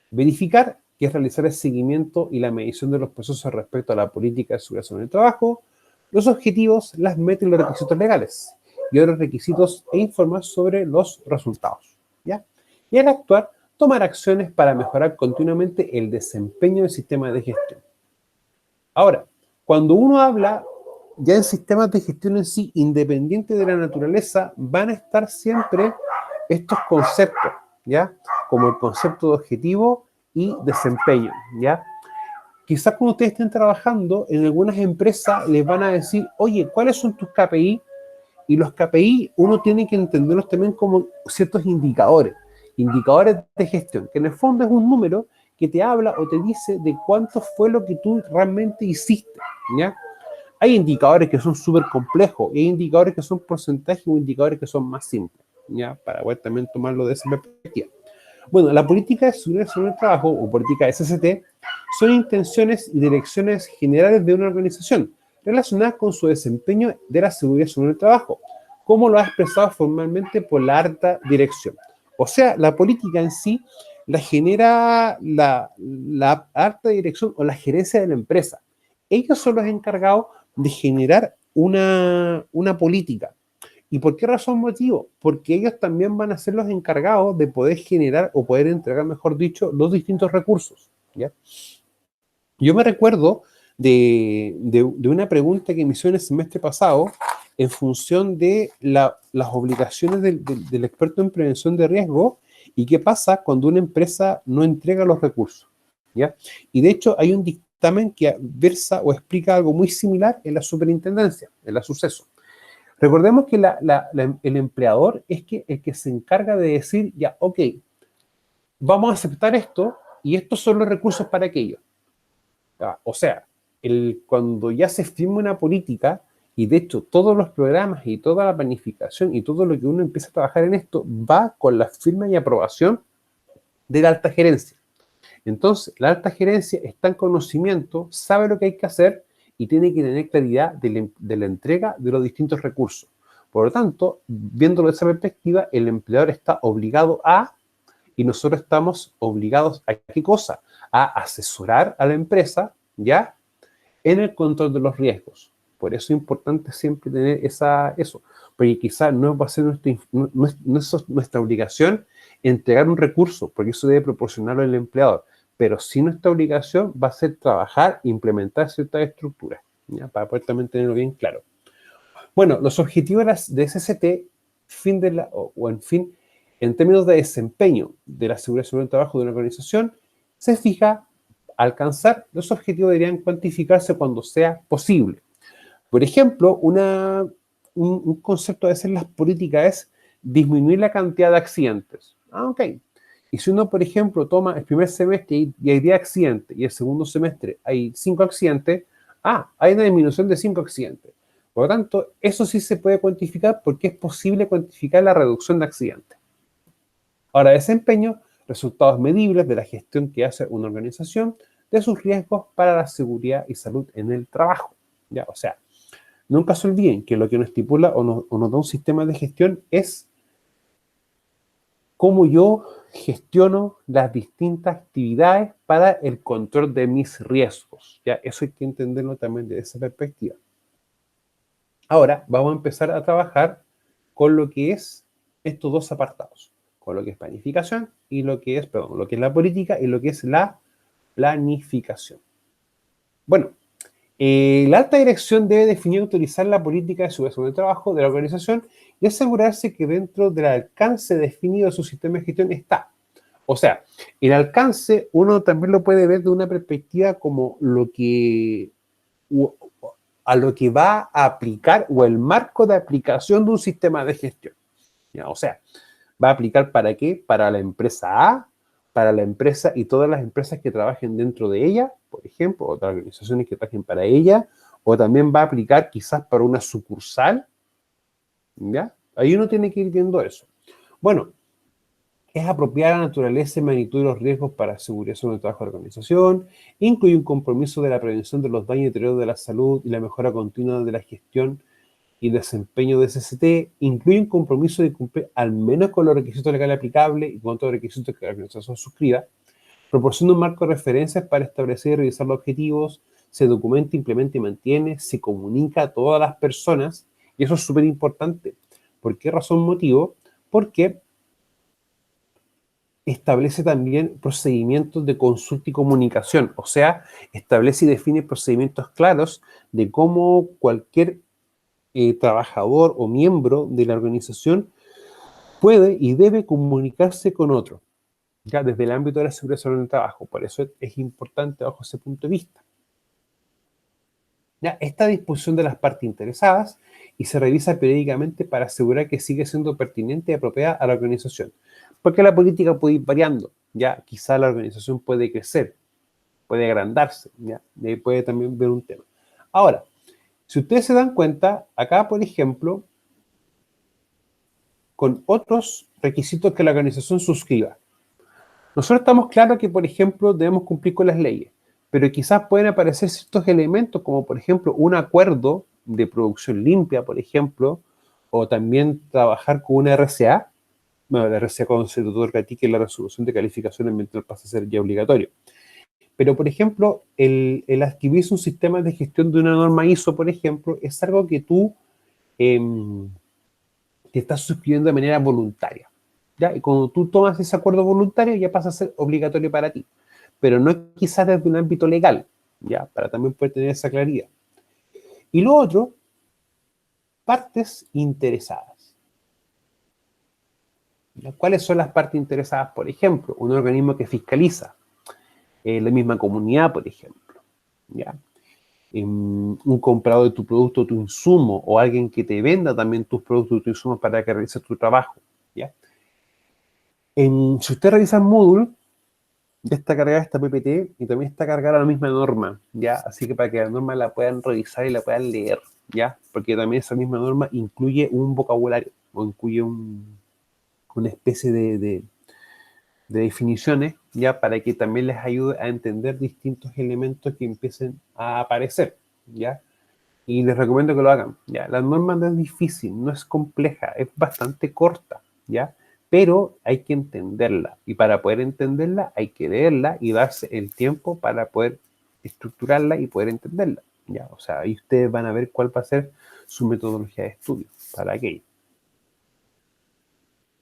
Verificar, que es realizar el seguimiento y la medición de los procesos respecto a la política de seguridad en el trabajo, los objetivos, las metas y los requisitos legales, y otros requisitos e informar sobre los resultados, ¿ya? Y al actuar, tomar acciones para mejorar continuamente el desempeño del sistema de gestión. Ahora, cuando uno habla ya en sistemas de gestión en sí, independiente de la naturaleza, van a estar siempre estos conceptos, ¿ya? Como el concepto de objetivo y desempeño, ¿ya? Quizás cuando ustedes estén trabajando, en algunas empresas les van a decir, oye, ¿cuáles son tus KPI? Y los KPI uno tiene que entenderlos también como ciertos indicadores de gestión, que en el fondo es un número que te habla o te dice de cuánto fue lo que tú realmente hiciste, ¿ya? Hay indicadores que son súper complejos, y hay indicadores que son porcentajes o indicadores que son más simples, ¿ya? Para poder también tomarlo de esa perspectiva. Bueno, la política de seguridad sobre el trabajo, o política SST, son intenciones y direcciones generales de una organización relacionadas con su desempeño de la seguridad sobre el trabajo, como lo ha expresado formalmente por la alta dirección. O sea, la política en sí la genera la alta dirección o la gerencia de la empresa. Ellos son los encargados de generar una política. ¿Y por qué razón motivo? Porque ellos también van a ser los encargados de poder generar o poder entregar, mejor dicho, los distintos recursos, ¿ya? Yo me recuerdo de una pregunta que me hicieron el semestre pasado en función de las obligaciones del experto en prevención de riesgo y qué pasa cuando una empresa no entrega los recursos, ¿ya? Y de hecho hay un dictamen que versa o explica algo muy similar en la superintendencia, en la suceso. Recordemos que el empleador es el que se encarga de decir, ya, ok, vamos a aceptar esto y estos son los recursos para aquello. O sea, cuando ya se firma una política, y de hecho todos los programas y toda la planificación y todo lo que uno empieza a trabajar en esto va con la firma y aprobación de la alta gerencia. Entonces, la alta gerencia está en conocimiento, sabe lo que hay que hacer y tiene que tener claridad de la entrega de los distintos recursos. Por lo tanto, viéndolo de esa perspectiva, el empleador está obligado y nosotros estamos obligados ¿a qué cosa? A asesorar a la empresa, ¿ya? En el control de los riesgos. Por eso es importante siempre tener eso, porque quizás no va a ser nuestra obligación entregar un recurso, porque eso debe proporcionarlo el empleador, pero sí nuestra obligación va a ser trabajar e implementar ciertas estructuras, ¿ya? Para poder también tenerlo bien claro. Bueno, los objetivos de SST, en términos de desempeño de la seguridad del trabajo de una organización, se fija alcanzar. Los objetivos deberían cuantificarse cuando sea posible. Por ejemplo, un concepto de hacer las políticas es disminuir la cantidad de accidentes. Ok. Y si uno, por ejemplo, toma el primer semestre y hay 10 accidentes y el segundo semestre hay 5 accidentes, hay una disminución de 5 accidentes. Por lo tanto, eso sí se puede cuantificar porque es posible cuantificar la reducción de accidentes. Ahora, desempeño, resultados medibles de la gestión que hace una organización de sus riesgos para la seguridad y salud en el trabajo. ¿Ya? O sea, nunca se olviden que lo que nos estipula o nos da un sistema de gestión es cómo yo gestiono las distintas actividades para el control de mis riesgos. ¿Ya? Eso hay que entenderlo también desde esa perspectiva. Ahora vamos a empezar a trabajar con lo que es estos dos apartados, con lo que es planificación y lo que es la política y lo que es la planificación. Bueno, la alta dirección debe definir y utilizar la política de seguridad del trabajo de la organización y asegurarse que dentro del alcance definido de su sistema de gestión está. O sea, el alcance uno también lo puede ver de una perspectiva como a lo que va a aplicar o el marco de aplicación de un sistema de gestión. ¿Ya? O sea, ¿va a aplicar para qué? Para la empresa A, para la empresa y todas las empresas que trabajen dentro de ella, por ejemplo, otras organizaciones que trabajen para ella, o también va a aplicar quizás para una sucursal, ¿ya? Ahí uno tiene que ir viendo eso. Bueno, es apropiada la naturaleza y magnitud de los riesgos para seguridad sobre el trabajo de la organización, incluye un compromiso de la prevención de los daños y deterioro de la salud y la mejora continua de la gestión y desempeño de SST, incluye un compromiso de cumplir al menos con los requisitos legales aplicables y con todos los requisitos que la organización suscriba, proporciona un marco de referencias para establecer y revisar los objetivos, se documenta, implementa y mantiene, se comunica a todas las personas, y eso es súper importante. ¿Por qué razón motivo? Porque establece también procedimientos de consulta y comunicación, o sea, establece y define procedimientos claros de cómo cualquier trabajador o miembro de la organización puede y debe comunicarse con otro, ya desde el ámbito de la seguridad en el trabajo. Por eso es importante bajo ese punto de vista. Ya, esta disposición de las partes interesadas y se revisa periódicamente para asegurar que sigue siendo pertinente y apropiada a la organización. Porque la política puede ir variando, ya quizá la organización puede crecer, puede agrandarse, ya, y ahí puede también ver un tema. Ahora, si ustedes se dan cuenta, acá, por ejemplo, con otros requisitos que la organización suscriba. Nosotros estamos claros que, por ejemplo, debemos cumplir con las leyes, pero quizás pueden aparecer ciertos elementos, como por ejemplo un acuerdo de producción limpia, por ejemplo, o también trabajar con una RCA. Bueno, la RCA cuando se te otorga a ti, que la resolución de calificación ambiental pasa a ser ya obligatorio. Pero, por ejemplo, el adquirir un sistema de gestión de una norma ISO, por ejemplo, es algo que tú te estás suscribiendo de manera voluntaria, ¿ya? Y cuando tú tomas ese acuerdo voluntario ya pasa a ser obligatorio para ti, pero no quizás desde un ámbito legal, ¿ya? Para también poder tener esa claridad. Y lo otro, partes interesadas. ¿Ya? ¿Cuáles son las partes interesadas? Por ejemplo, un organismo que fiscaliza, la misma comunidad, por ejemplo, ¿ya? Un comprador de tu producto, tu insumo, o alguien que te venda también tus productos y tus insumos para que realices tu trabajo, ¿ya? Si usted revisa el módulo, ya está cargada esta PPT y también está cargada la misma norma, ¿ya? Así que para que la norma la puedan revisar y la puedan leer, ¿ya? Porque también esa misma norma incluye un vocabulario o incluye una especie de definiciones, ¿ya? Para que también les ayude a entender distintos elementos que empiecen a aparecer, ¿ya? Y les recomiendo que lo hagan, ¿ya? La norma no es difícil, no es compleja, es bastante corta, ¿ya? Pero hay que entenderla, y para poder entenderla hay que leerla y darse el tiempo para poder estructurarla y poder entenderla, ¿ya? O sea, ahí ustedes van a ver cuál va a ser su metodología de estudio para aquello.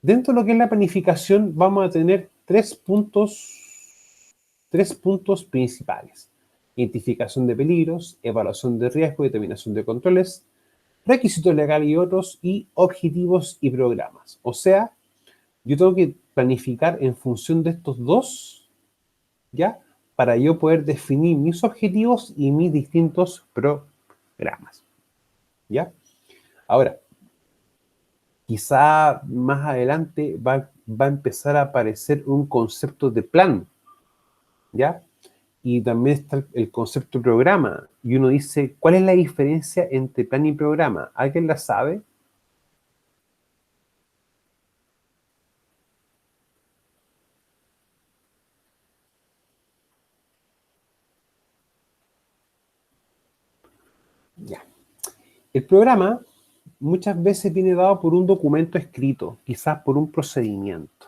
Dentro de lo que es la planificación vamos a tener tres puntos principales: identificación de peligros, evaluación de riesgo, determinación de controles, requisitos legales y otros, y objetivos y programas. O sea, yo tengo que planificar en función de estos dos, ¿ya? Para yo poder definir mis objetivos y mis distintos programas, ¿ya? Ahora, quizá más adelante va a empezar a aparecer un concepto de plan, ¿ya? Y también está el concepto de programa. Y uno dice, ¿cuál es la diferencia entre plan y programa? ¿Alguien la sabe? Ya. El programa muchas veces viene dado por un documento escrito, quizás por un procedimiento.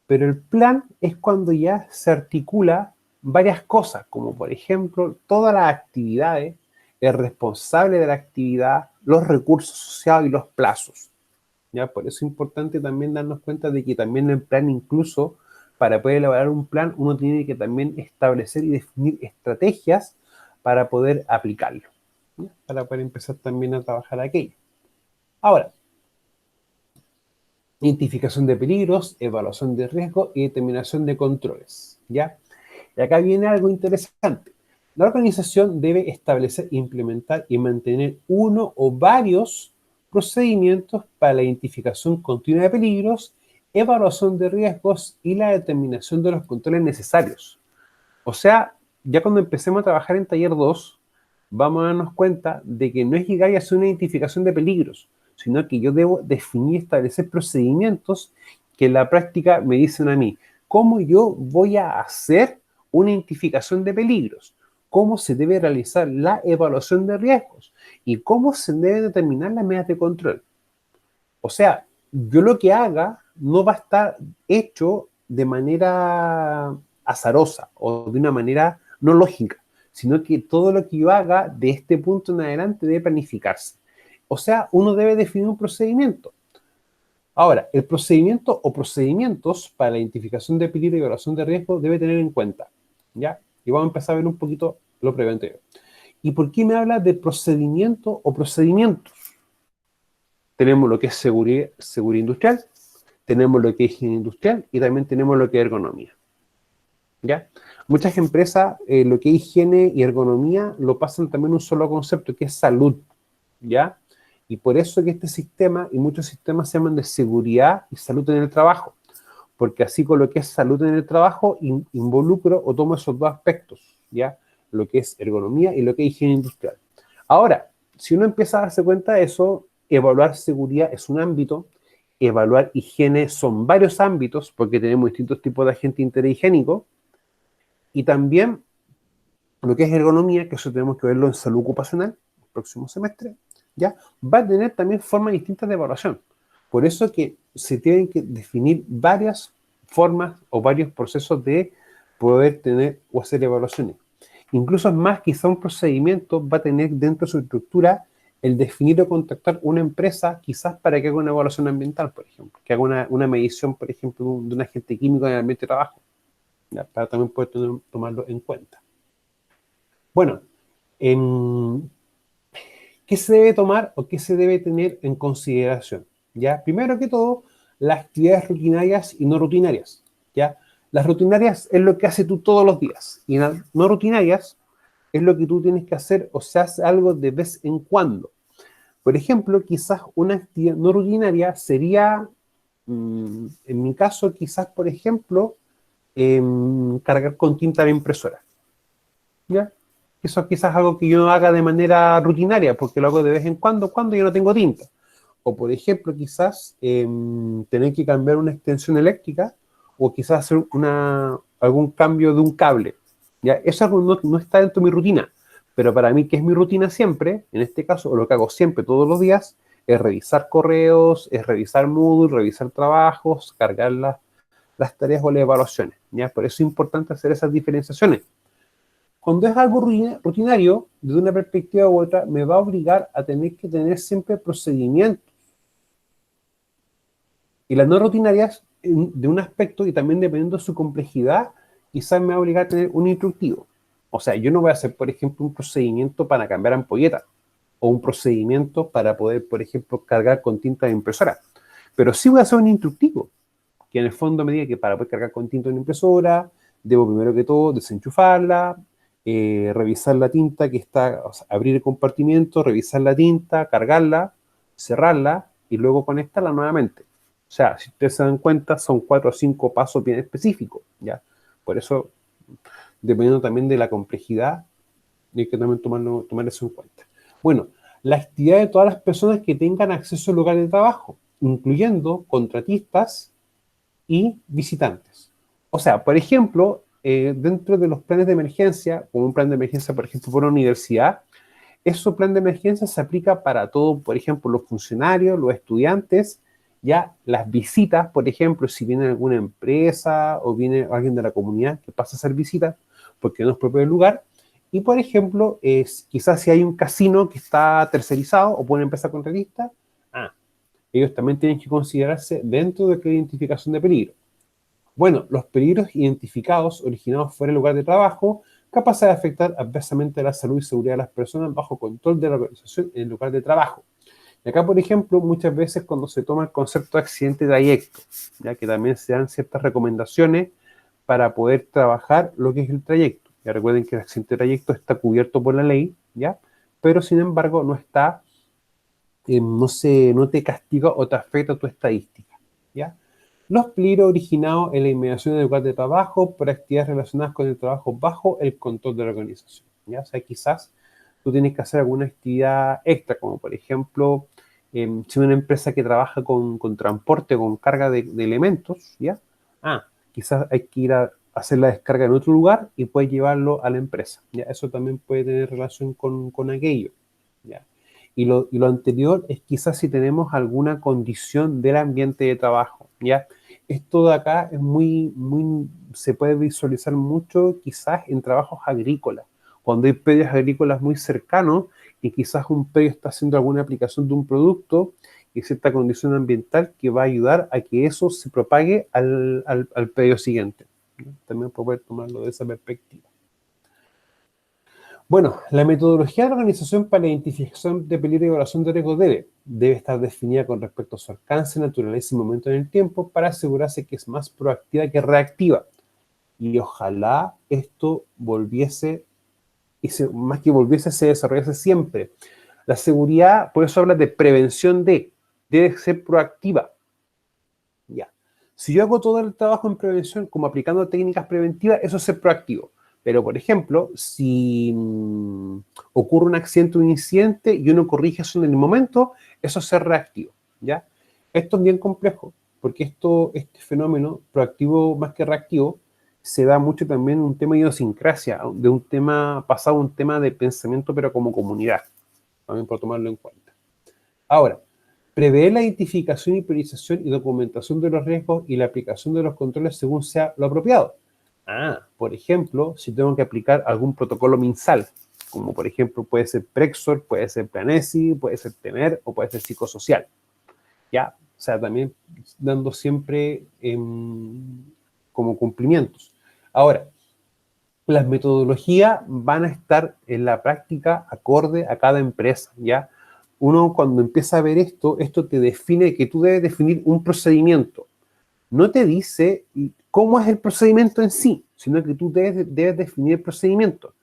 Pero el plan es cuando ya se articula varias cosas, como por ejemplo todas las actividades, el responsable de la actividad, los recursos asociados y los plazos. ¿Ya? Por eso es importante también darnos cuenta de que también el plan, incluso para poder elaborar un plan, uno tiene que también establecer y definir estrategias para poder aplicarlo, ¿ya? Para poder empezar también a trabajar aquello. Ahora, identificación de peligros, evaluación de riesgo y determinación de controles, ¿ya? Y acá viene algo interesante. La organización debe establecer, implementar y mantener uno o varios procedimientos para la identificación continua de peligros, evaluación de riesgos y la determinación de los controles necesarios. O sea, ya cuando empecemos a trabajar en taller 2, vamos a darnos cuenta de que no es llegar y hacer una identificación de peligros, sino que yo debo definir y establecer procedimientos que en la práctica me dicen a mí, ¿cómo yo voy a hacer una identificación de peligros? ¿Cómo se debe realizar la evaluación de riesgos? ¿Y cómo se deben determinar las medidas de control? O sea, yo lo que haga no va a estar hecho de manera azarosa o de una manera no lógica, sino que todo lo que yo haga de este punto en adelante debe planificarse. O sea, uno debe definir un procedimiento. Ahora, el procedimiento o procedimientos para la identificación de peligro y evaluación de riesgo debe tener en cuenta, ¿ya? Y vamos a empezar a ver un poquito lo preventivo. ¿Y por qué me habla de procedimiento o procedimientos? Tenemos lo que es seguridad industrial, tenemos lo que es higiene industrial y también tenemos lo que es ergonomía, ¿ya? Muchas empresas, lo que es higiene y ergonomía lo pasan también en un solo concepto, que es salud, ¿ya? Y por eso que este sistema y muchos sistemas se llaman de seguridad y salud en el trabajo, porque así con lo que es salud en el trabajo involucro o tomo esos dos aspectos, ¿ya? Lo que es ergonomía y lo que es higiene industrial. Ahora, si uno empieza a darse cuenta de eso, evaluar seguridad es un ámbito, evaluar higiene son varios ámbitos, porque tenemos distintos tipos de agente interhigiénico, y también lo que es ergonomía, que eso tenemos que verlo en salud ocupacional, el próximo semestre, ¿ya? Va a tener también formas distintas de evaluación. Por eso que se tienen que definir varias formas o varios procesos de poder tener o hacer evaluaciones. Incluso es más, quizá un procedimiento va a tener dentro de su estructura el definir o contactar una empresa quizás para que haga una evaluación ambiental, por ejemplo, que haga una medición, por ejemplo, de un agente químico en el ambiente de trabajo, ¿ya? Para también poder tomarlo en cuenta. Bueno, ¿qué se debe tomar o qué se debe tener en consideración? ¿Ya? Primero que todo, las actividades rutinarias y no rutinarias, ¿ya? Las rutinarias es lo que haces tú todos los días, y las no rutinarias es lo que tú tienes que hacer o se hace algo de vez en cuando. Por ejemplo, quizás una actividad no rutinaria sería, en mi caso, quizás, por ejemplo, cargar con tinta la impresora, ¿ya? Eso quizás es algo que yo no haga de manera rutinaria, porque lo hago de vez en cuando yo no tengo tinta. O, por ejemplo, quizás tener que cambiar una extensión eléctrica, o quizás hacer algún cambio de un cable, ¿ya? Eso no está dentro de mi rutina. Pero para mí, que es mi rutina siempre, en este caso, o lo que hago siempre, todos los días, es revisar correos, es revisar Moodle, revisar trabajos, cargar las tareas o las evaluaciones, ¿ya? Por eso es importante hacer esas diferenciaciones. Cuando es algo rutinario, desde una perspectiva u otra, me va a obligar a tener que tener siempre procedimientos. Y las no rutinarias, de un aspecto, y también dependiendo de su complejidad, quizás me va a obligar a tener un instructivo. O sea, yo no voy a hacer, por ejemplo, un procedimiento para cambiar ampolletas, o un procedimiento para poder, por ejemplo, cargar con tinta de impresora. Pero sí voy a hacer un instructivo, que en el fondo me diga que para poder cargar con tinta de una impresora, debo primero que todo desenchufarla, revisar la tinta que está, o sea, abrir el compartimiento, revisar la tinta, cargarla, cerrarla y luego conectarla nuevamente. O sea, si ustedes se dan cuenta, son 4 o 5 pasos bien específicos, ¿ya? Por eso, dependiendo también de la complejidad, hay que también tomar eso en cuenta. Bueno, la actividad de todas las personas que tengan acceso al lugar de trabajo, incluyendo contratistas y visitantes. O sea, por ejemplo, dentro de los planes de emergencia, como un plan de emergencia, por ejemplo, por una universidad, ese plan de emergencia se aplica para todo, por ejemplo, los funcionarios, los estudiantes, ya las visitas, por ejemplo, si viene alguna empresa o viene alguien de la comunidad que pasa a hacer visitas, porque no es propio del lugar, y por ejemplo, quizás si hay un casino que está tercerizado o puede empezar contratista, ellos también tienen que considerarse dentro de la identificación de peligro. Bueno, los peligros identificados originados fuera del lugar de trabajo, capaces de afectar adversamente la salud y seguridad de las personas bajo control de la organización en el lugar de trabajo. Y acá, por ejemplo, muchas veces cuando se toma el concepto de accidente de trayecto, ya que también se dan ciertas recomendaciones para poder trabajar lo que es el trayecto. Ya recuerden que el accidente de trayecto está cubierto por la ley, ¿ya? Pero sin embargo no está, no te castiga o te afecta tu estadística, ¿ya? Los peligros originados en la inmediación del lugar de trabajo por actividades relacionadas con el trabajo bajo el control de la organización, ¿ya? O sea, quizás tú tienes que hacer alguna actividad extra, como por ejemplo, si una empresa que trabaja con transporte, con carga de elementos, ¿ya? Quizás hay que ir a hacer la descarga en otro lugar y puedes llevarlo a la empresa, ¿ya? Eso también puede tener relación con aquello, ¿ya? Y lo anterior es quizás si tenemos alguna condición del ambiente de trabajo, ¿ya? Esto de acá es se puede visualizar mucho quizás en trabajos agrícolas, cuando hay predios agrícolas muy cercanos y quizás un predio está haciendo alguna aplicación de un producto y cierta condición ambiental que va a ayudar a que eso se propague al predio siguiente, ¿no? También poder tomarlo de esa perspectiva. Bueno, la metodología de la organización para la identificación de peligro y evaluación de riesgo debe estar definida con respecto a su alcance, naturaleza y momento en el tiempo para asegurarse que es más proactiva que reactiva. Y ojalá esto volviese, más que volviese, se desarrollase siempre. La seguridad, por eso habla de prevención debe ser proactiva. Ya. Si yo hago todo el trabajo en prevención, como aplicando técnicas preventivas, eso es ser proactivo. Pero, por ejemplo, si ocurre un accidente o un incidente y uno corrige eso en el momento, eso es ser reactivo, ¿ya? Esto es bien complejo, porque este fenómeno, proactivo más que reactivo, se da mucho también en un tema de idiosincrasia, de un tema pasado, un tema de pensamiento, pero como comunidad, también por tomarlo en cuenta. Ahora, prever la identificación y priorización y documentación de los riesgos y la aplicación de los controles según sea lo apropiado. Por ejemplo, si tengo que aplicar algún protocolo MinSal, como por ejemplo puede ser Prexor, puede ser Planesi, puede ser Temer o puede ser psicosocial. ¿Ya? O sea, también dando siempre como cumplimientos. Ahora, las metodologías van a estar en la práctica acorde a cada empresa, ¿ya? Uno cuando empieza a ver esto te define que tú debes definir un procedimiento. No te dice cómo es el procedimiento en sí, sino que tú debes definir el procedimiento.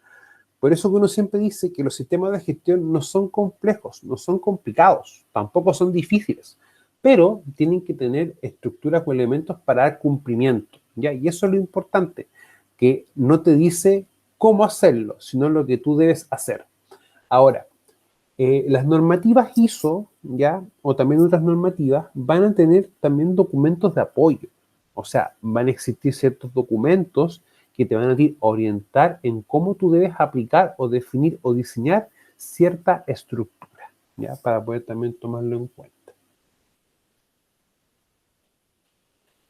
Por eso que uno siempre dice que los sistemas de gestión no son complejos, no son complicados, tampoco son difíciles, pero tienen que tener estructuras o elementos para dar cumplimiento, ¿ya? Y eso es lo importante, que no te dice cómo hacerlo, sino lo que tú debes hacer. Ahora, las normativas ISO, ¿ya? O también otras normativas, van a tener también documentos de apoyo. O sea, van a existir ciertos documentos que te van a orientar en cómo tú debes aplicar o definir o diseñar cierta estructura, ¿ya? Para poder también tomarlo en cuenta.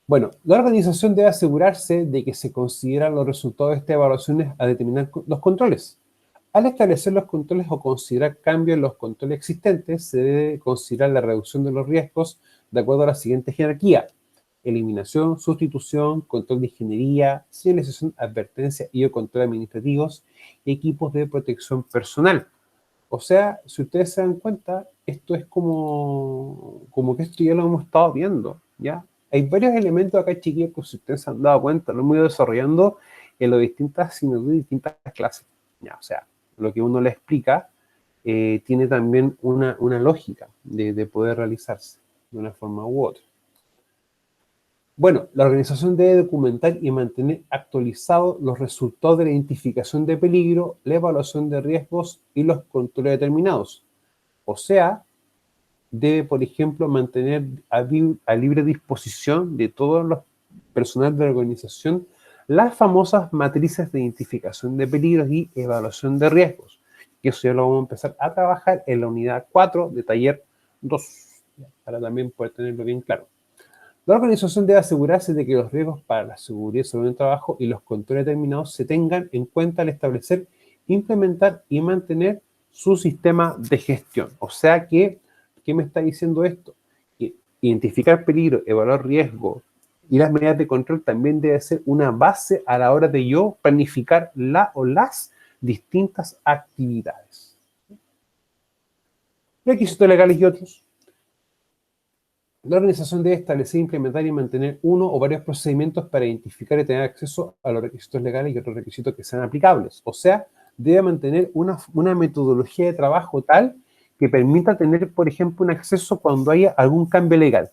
Bueno, la organización debe asegurarse de que se consideran los resultados de estas evaluaciones a determinar los controles. Al establecer los controles o considerar cambios en los controles existentes, se debe considerar la reducción de los riesgos de acuerdo a la siguiente jerarquía: eliminación, sustitución, control de ingeniería, señalización, advertencia y o control administrativos, y equipos de protección personal. O sea, si ustedes se dan cuenta, esto es como que esto ya lo hemos estado viendo, ¿ya? Hay varios elementos acá, chiquillos, que si ustedes se han dado cuenta, lo hemos ido desarrollando en las distintas asignaturas y distintas clases, ¿ya? O sea, lo que uno le explica tiene también una lógica de poder realizarse de una forma u otra. Bueno, la organización debe documentar y mantener actualizados los resultados de la identificación de peligro, la evaluación de riesgos y los controles determinados. O sea, debe, por ejemplo, mantener a libre disposición de todos los personal de la organización las famosas matrices de identificación de peligros y evaluación de riesgos. Y eso ya lo vamos a empezar a trabajar en la unidad 4 de taller 2, para también poder tenerlo bien claro. La organización debe asegurarse de que los riesgos para la seguridad sobre el trabajo y los controles determinados se tengan en cuenta al establecer, implementar y mantener su sistema de gestión. O sea que, ¿qué me está diciendo esto? Que identificar peligro, evaluar riesgo y las medidas de control también debe ser una base a la hora de yo planificar la o las distintas actividades. Requisitos legales y otros. La organización debe establecer, implementar y mantener uno o varios procedimientos para identificar y tener acceso a los requisitos legales y otros requisitos que sean aplicables. O sea, debe mantener una metodología de trabajo tal que permita tener, por ejemplo, un acceso cuando haya algún cambio legal.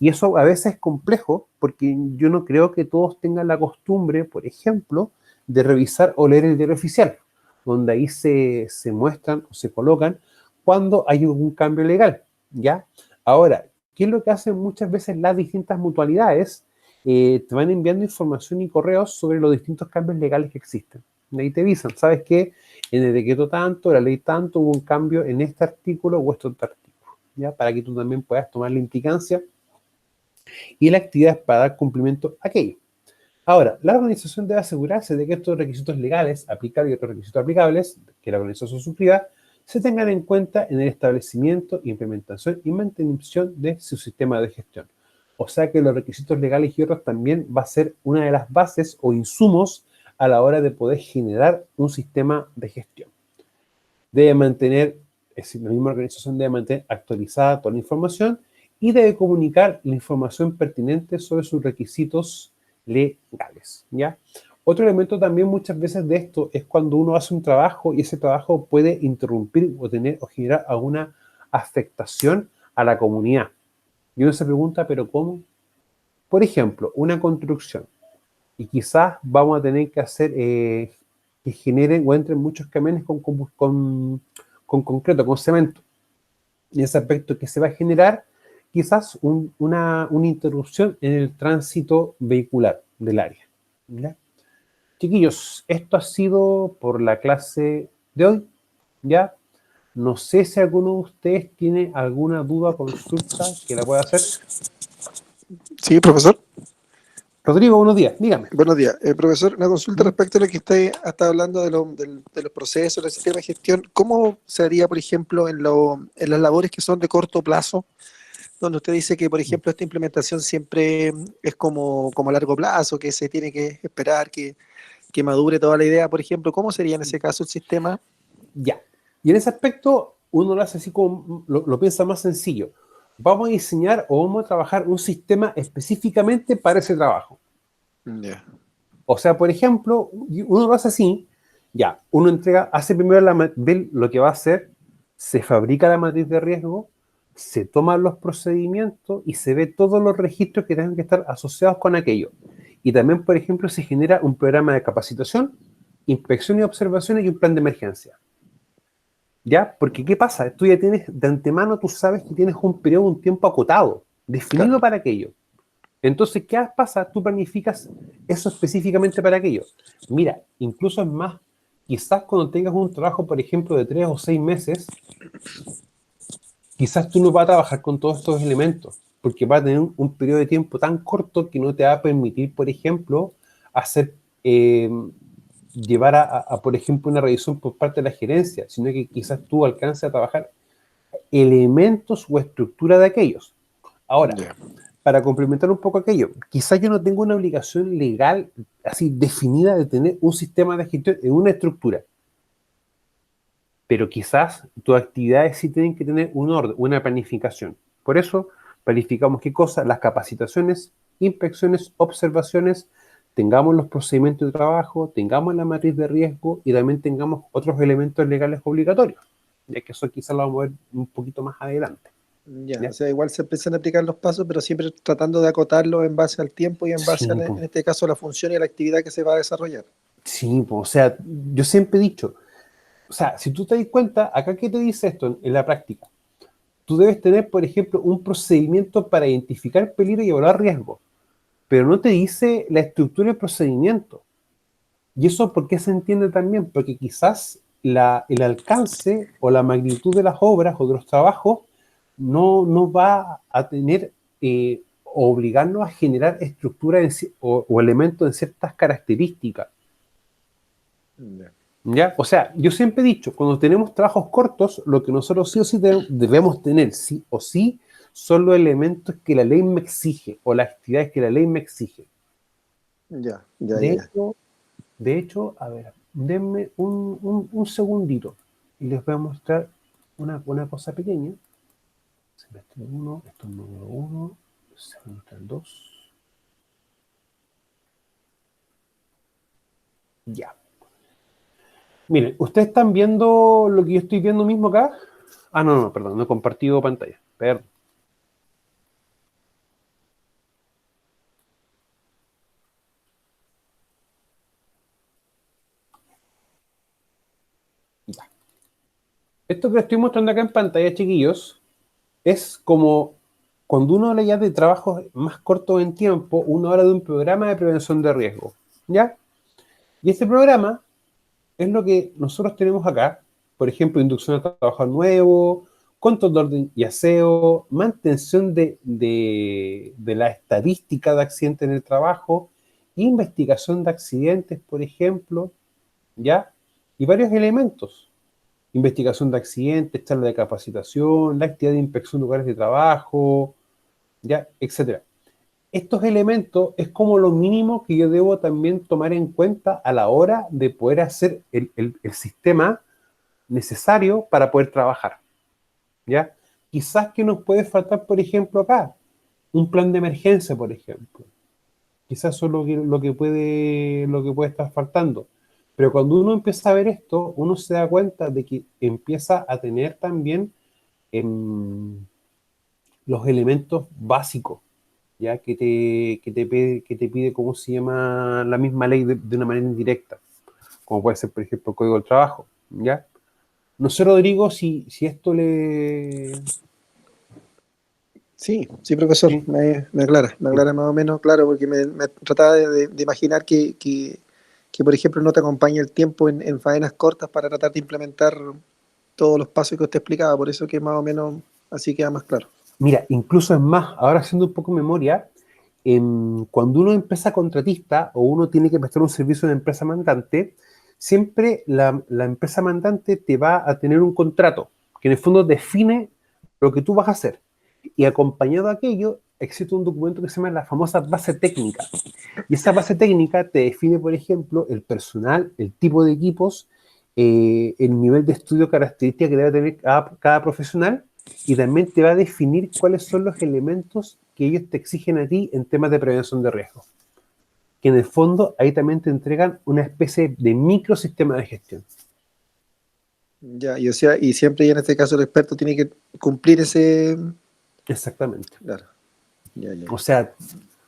Y eso a veces es complejo porque yo no creo que todos tengan la costumbre, por ejemplo, de revisar o leer el diario oficial, donde ahí se muestran o se colocan cuando hay algún cambio legal, ¿ya? Ahora, ¿qué es lo que hacen muchas veces las distintas mutualidades? Te van enviando información y correos sobre los distintos cambios legales que existen. Y ahí te avisan, ¿sabes qué? En el decreto tanto, la ley tanto, hubo un cambio en este artículo o este otro artículo, ¿ya? Para que tú también puedas tomar la implicancia y la actividad para dar cumplimiento a aquello. Ahora, la organización debe asegurarse de que estos requisitos legales aplicables y otros requisitos aplicables que la organización suscriba se tengan en cuenta en el establecimiento, implementación y mantenimiento de su sistema de gestión. O sea que los requisitos legales y otros también va a ser una de las bases o insumos a la hora de poder generar un sistema de gestión. Debe mantener, es decir, la misma organización debe mantener actualizada toda la información y debe comunicar la información pertinente sobre sus requisitos legales, ¿ya? Otro elemento también muchas veces de esto es cuando uno hace un trabajo y ese trabajo puede interrumpir o generar alguna afectación a la comunidad. Y uno se pregunta, ¿pero cómo? Por ejemplo, una construcción. Y quizás vamos a tener que hacer que generen o entren muchos camiones con concreto, con cemento. Y ese aspecto que se va a generar quizás una interrupción en el tránsito vehicular del área, ¿ya? Chiquillos, esto ha sido por la clase de hoy, ¿ya? No sé si alguno de ustedes tiene alguna duda o consulta que la pueda hacer. Sí, profesor. Rodrigo, buenos días, dígame. Buenos días. Profesor, una consulta respecto a lo que usted está hablando de los procesos, del sistema de gestión. ¿Cómo se haría, por ejemplo, en las labores que son de corto plazo, donde usted dice que, por ejemplo, esta implementación siempre es como a largo plazo, que se tiene que esperar que madure toda la idea? Por ejemplo, ¿cómo sería en ese caso el sistema? Ya. Y en ese aspecto, uno lo hace así como, lo piensa más sencillo. Vamos a diseñar o vamos a trabajar un sistema específicamente para ese trabajo. Ya. O sea, por ejemplo, uno lo hace así, ya, uno entrega, hace primero ve lo que va a hacer, se fabrica la matriz de riesgo, se toman los procedimientos y se ve todos los registros que tengan que estar asociados con aquello. Y también, por ejemplo, se genera un programa de capacitación, inspección y observaciones y un plan de emergencia. ¿Ya? Porque ¿qué pasa? Tú ya tienes, de antemano tú sabes que tienes un periodo, un tiempo acotado, definido Claro. para aquello. Entonces, ¿qué pasa? Tú planificas eso específicamente para aquello. Mira, incluso es más, quizás cuando tengas un trabajo, por ejemplo, de 3 o 6 meses, quizás tú no vas a trabajar con todos estos elementos, porque va a tener un periodo de tiempo tan corto que no te va a permitir, por ejemplo, hacer, llevar por ejemplo, una revisión por parte de la gerencia, sino que quizás tú alcances a trabajar elementos o estructura de aquellos. Ahora, Ya. para complementar un poco aquello, quizás yo no tengo una obligación legal así definida de tener un sistema de gestión en una estructura, pero quizás tus actividades sí tienen que tener un orden, una planificación. Por eso planificamos qué cosa, las capacitaciones, inspecciones, observaciones, tengamos los procedimientos de trabajo, tengamos la matriz de riesgo y también tengamos otros elementos legales obligatorios, ya que eso quizás lo vamos a ver un poquito más adelante. Ya, ¿Ya? o sea, igual se empiezan a aplicar los pasos, pero siempre tratando de acotarlo en base al tiempo y en base, Sí, en este caso, a la función y a la actividad que se va a desarrollar. sí, o sea, yo siempre he dicho, o sea, si tú te das cuenta, acá ¿qué te dice esto en la práctica? Tú debes tener, por ejemplo, un procedimiento para identificar peligro y evaluar riesgo, pero no te dice la estructura del procedimiento. ¿Y eso por qué se entiende también? Porque quizás el alcance o la magnitud de las obras o de los trabajos no va a tener, obligarnos a generar estructuras o elementos en ciertas características. Ya. ¿Ya? O sea, yo siempre he dicho, cuando tenemos trabajos cortos, lo que nosotros sí o sí debemos tener, sí o sí, son los elementos que la ley me exige, o las actividades que la ley me exige. Ya. De hecho, a ver, denme un segundito, y les voy a mostrar una cosa pequeña. Semestre 1, esto es número 1, semestre 2. Ya. Miren, ¿ustedes están viendo lo que yo estoy viendo mismo acá? Ah, no, perdón, no he compartido pantalla. Perdón. Ya. Esto que les estoy mostrando acá en pantalla, chiquillos, es como cuando uno habla ya de trabajos más cortos en tiempo, uno habla de un programa de prevención de riesgo. ¿Ya? Y este programa es lo que nosotros tenemos acá, por ejemplo, inducción a trabajo nuevo, control de orden y aseo, mantención de la estadística de accidentes en el trabajo, investigación de accidentes, por ejemplo, ¿ya? Y varios elementos. Investigación de accidentes, charla de capacitación, la actividad de inspección de lugares de trabajo, ¿ya? Etcétera. Estos elementos es como lo mínimo que yo debo también tomar en cuenta a la hora de poder hacer el sistema necesario para poder trabajar, ¿ya? Quizás que nos puede faltar, por ejemplo, acá, un plan de emergencia, por ejemplo. Quizás eso es lo que puede estar faltando. Pero cuando uno empieza a ver esto, uno se da cuenta de que empieza a tener también los elementos básicos, ¿ya? Que te pide, ¿cómo se llama? La misma ley de una manera indirecta, como puede ser, por ejemplo, el Código del Trabajo, ¿ya? No sé, Rodrigo, si esto le... Sí, profesor, Sí, me aclara sí. más o menos, claro, porque me trataba de imaginar que, por ejemplo, no te acompaña el tiempo en faenas cortas para tratar de implementar todos los pasos que usted explicaba, por eso que más o menos así queda más claro. Mira, incluso es más, ahora haciendo un poco memoria, cuando uno es empresa contratista o uno tiene que prestar un servicio a una empresa mandante, siempre la empresa mandante te va a tener un contrato que en el fondo define lo que tú vas a hacer. Y acompañado de aquello, existe un documento que se llama la famosa base técnica. Y esa base técnica te define, por ejemplo, el personal, el tipo de equipos, el nivel de estudio característica que debe tener cada profesional, y también te va a definir cuáles son los elementos que ellos te exigen a ti en temas de prevención de riesgo. Que en el fondo ahí también te entregan una especie de microsistema de gestión. Ya, y o sea, y siempre y en este caso el experto tiene que cumplir ese... Exactamente. Claro. Ya. O sea,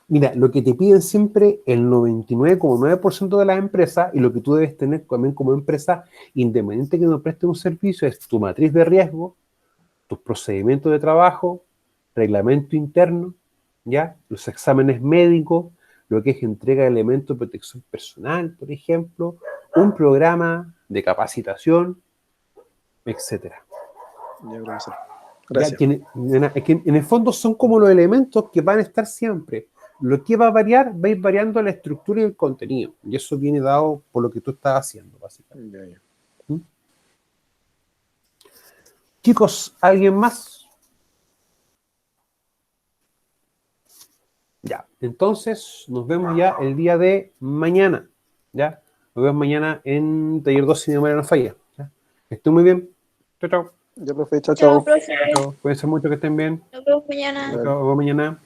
mira, lo que te piden siempre el 99,9% de las empresas, y lo que tú debes tener también como empresa, independiente que no prestes un servicio, es tu matriz de riesgo, tus procedimientos de trabajo, reglamento interno, ¿ya? Los exámenes médicos, lo que es entrega de elementos de protección personal, por ejemplo, un programa de capacitación, etcétera. Ya, profesor. Gracias. Es que en el fondo son como los elementos que van a estar siempre. Lo que va a variar, va a ir variando la estructura y el contenido. Y eso viene dado por lo que tú estás haciendo, básicamente. Ya. ¿Mm? Chicos, ¿alguien más? Ya, entonces nos vemos ya el día de mañana. ¿Ya? Nos vemos mañana en Taller 2 si mi memoria no falla. ¿Ya? Que estén muy bien. Chao, chao. Ya, profe, chao, Chao, chao. profe. Chao. Cuídense mucho, que estén bien. Nos vemos mañana. Chao, chao. Nos vemos mañana.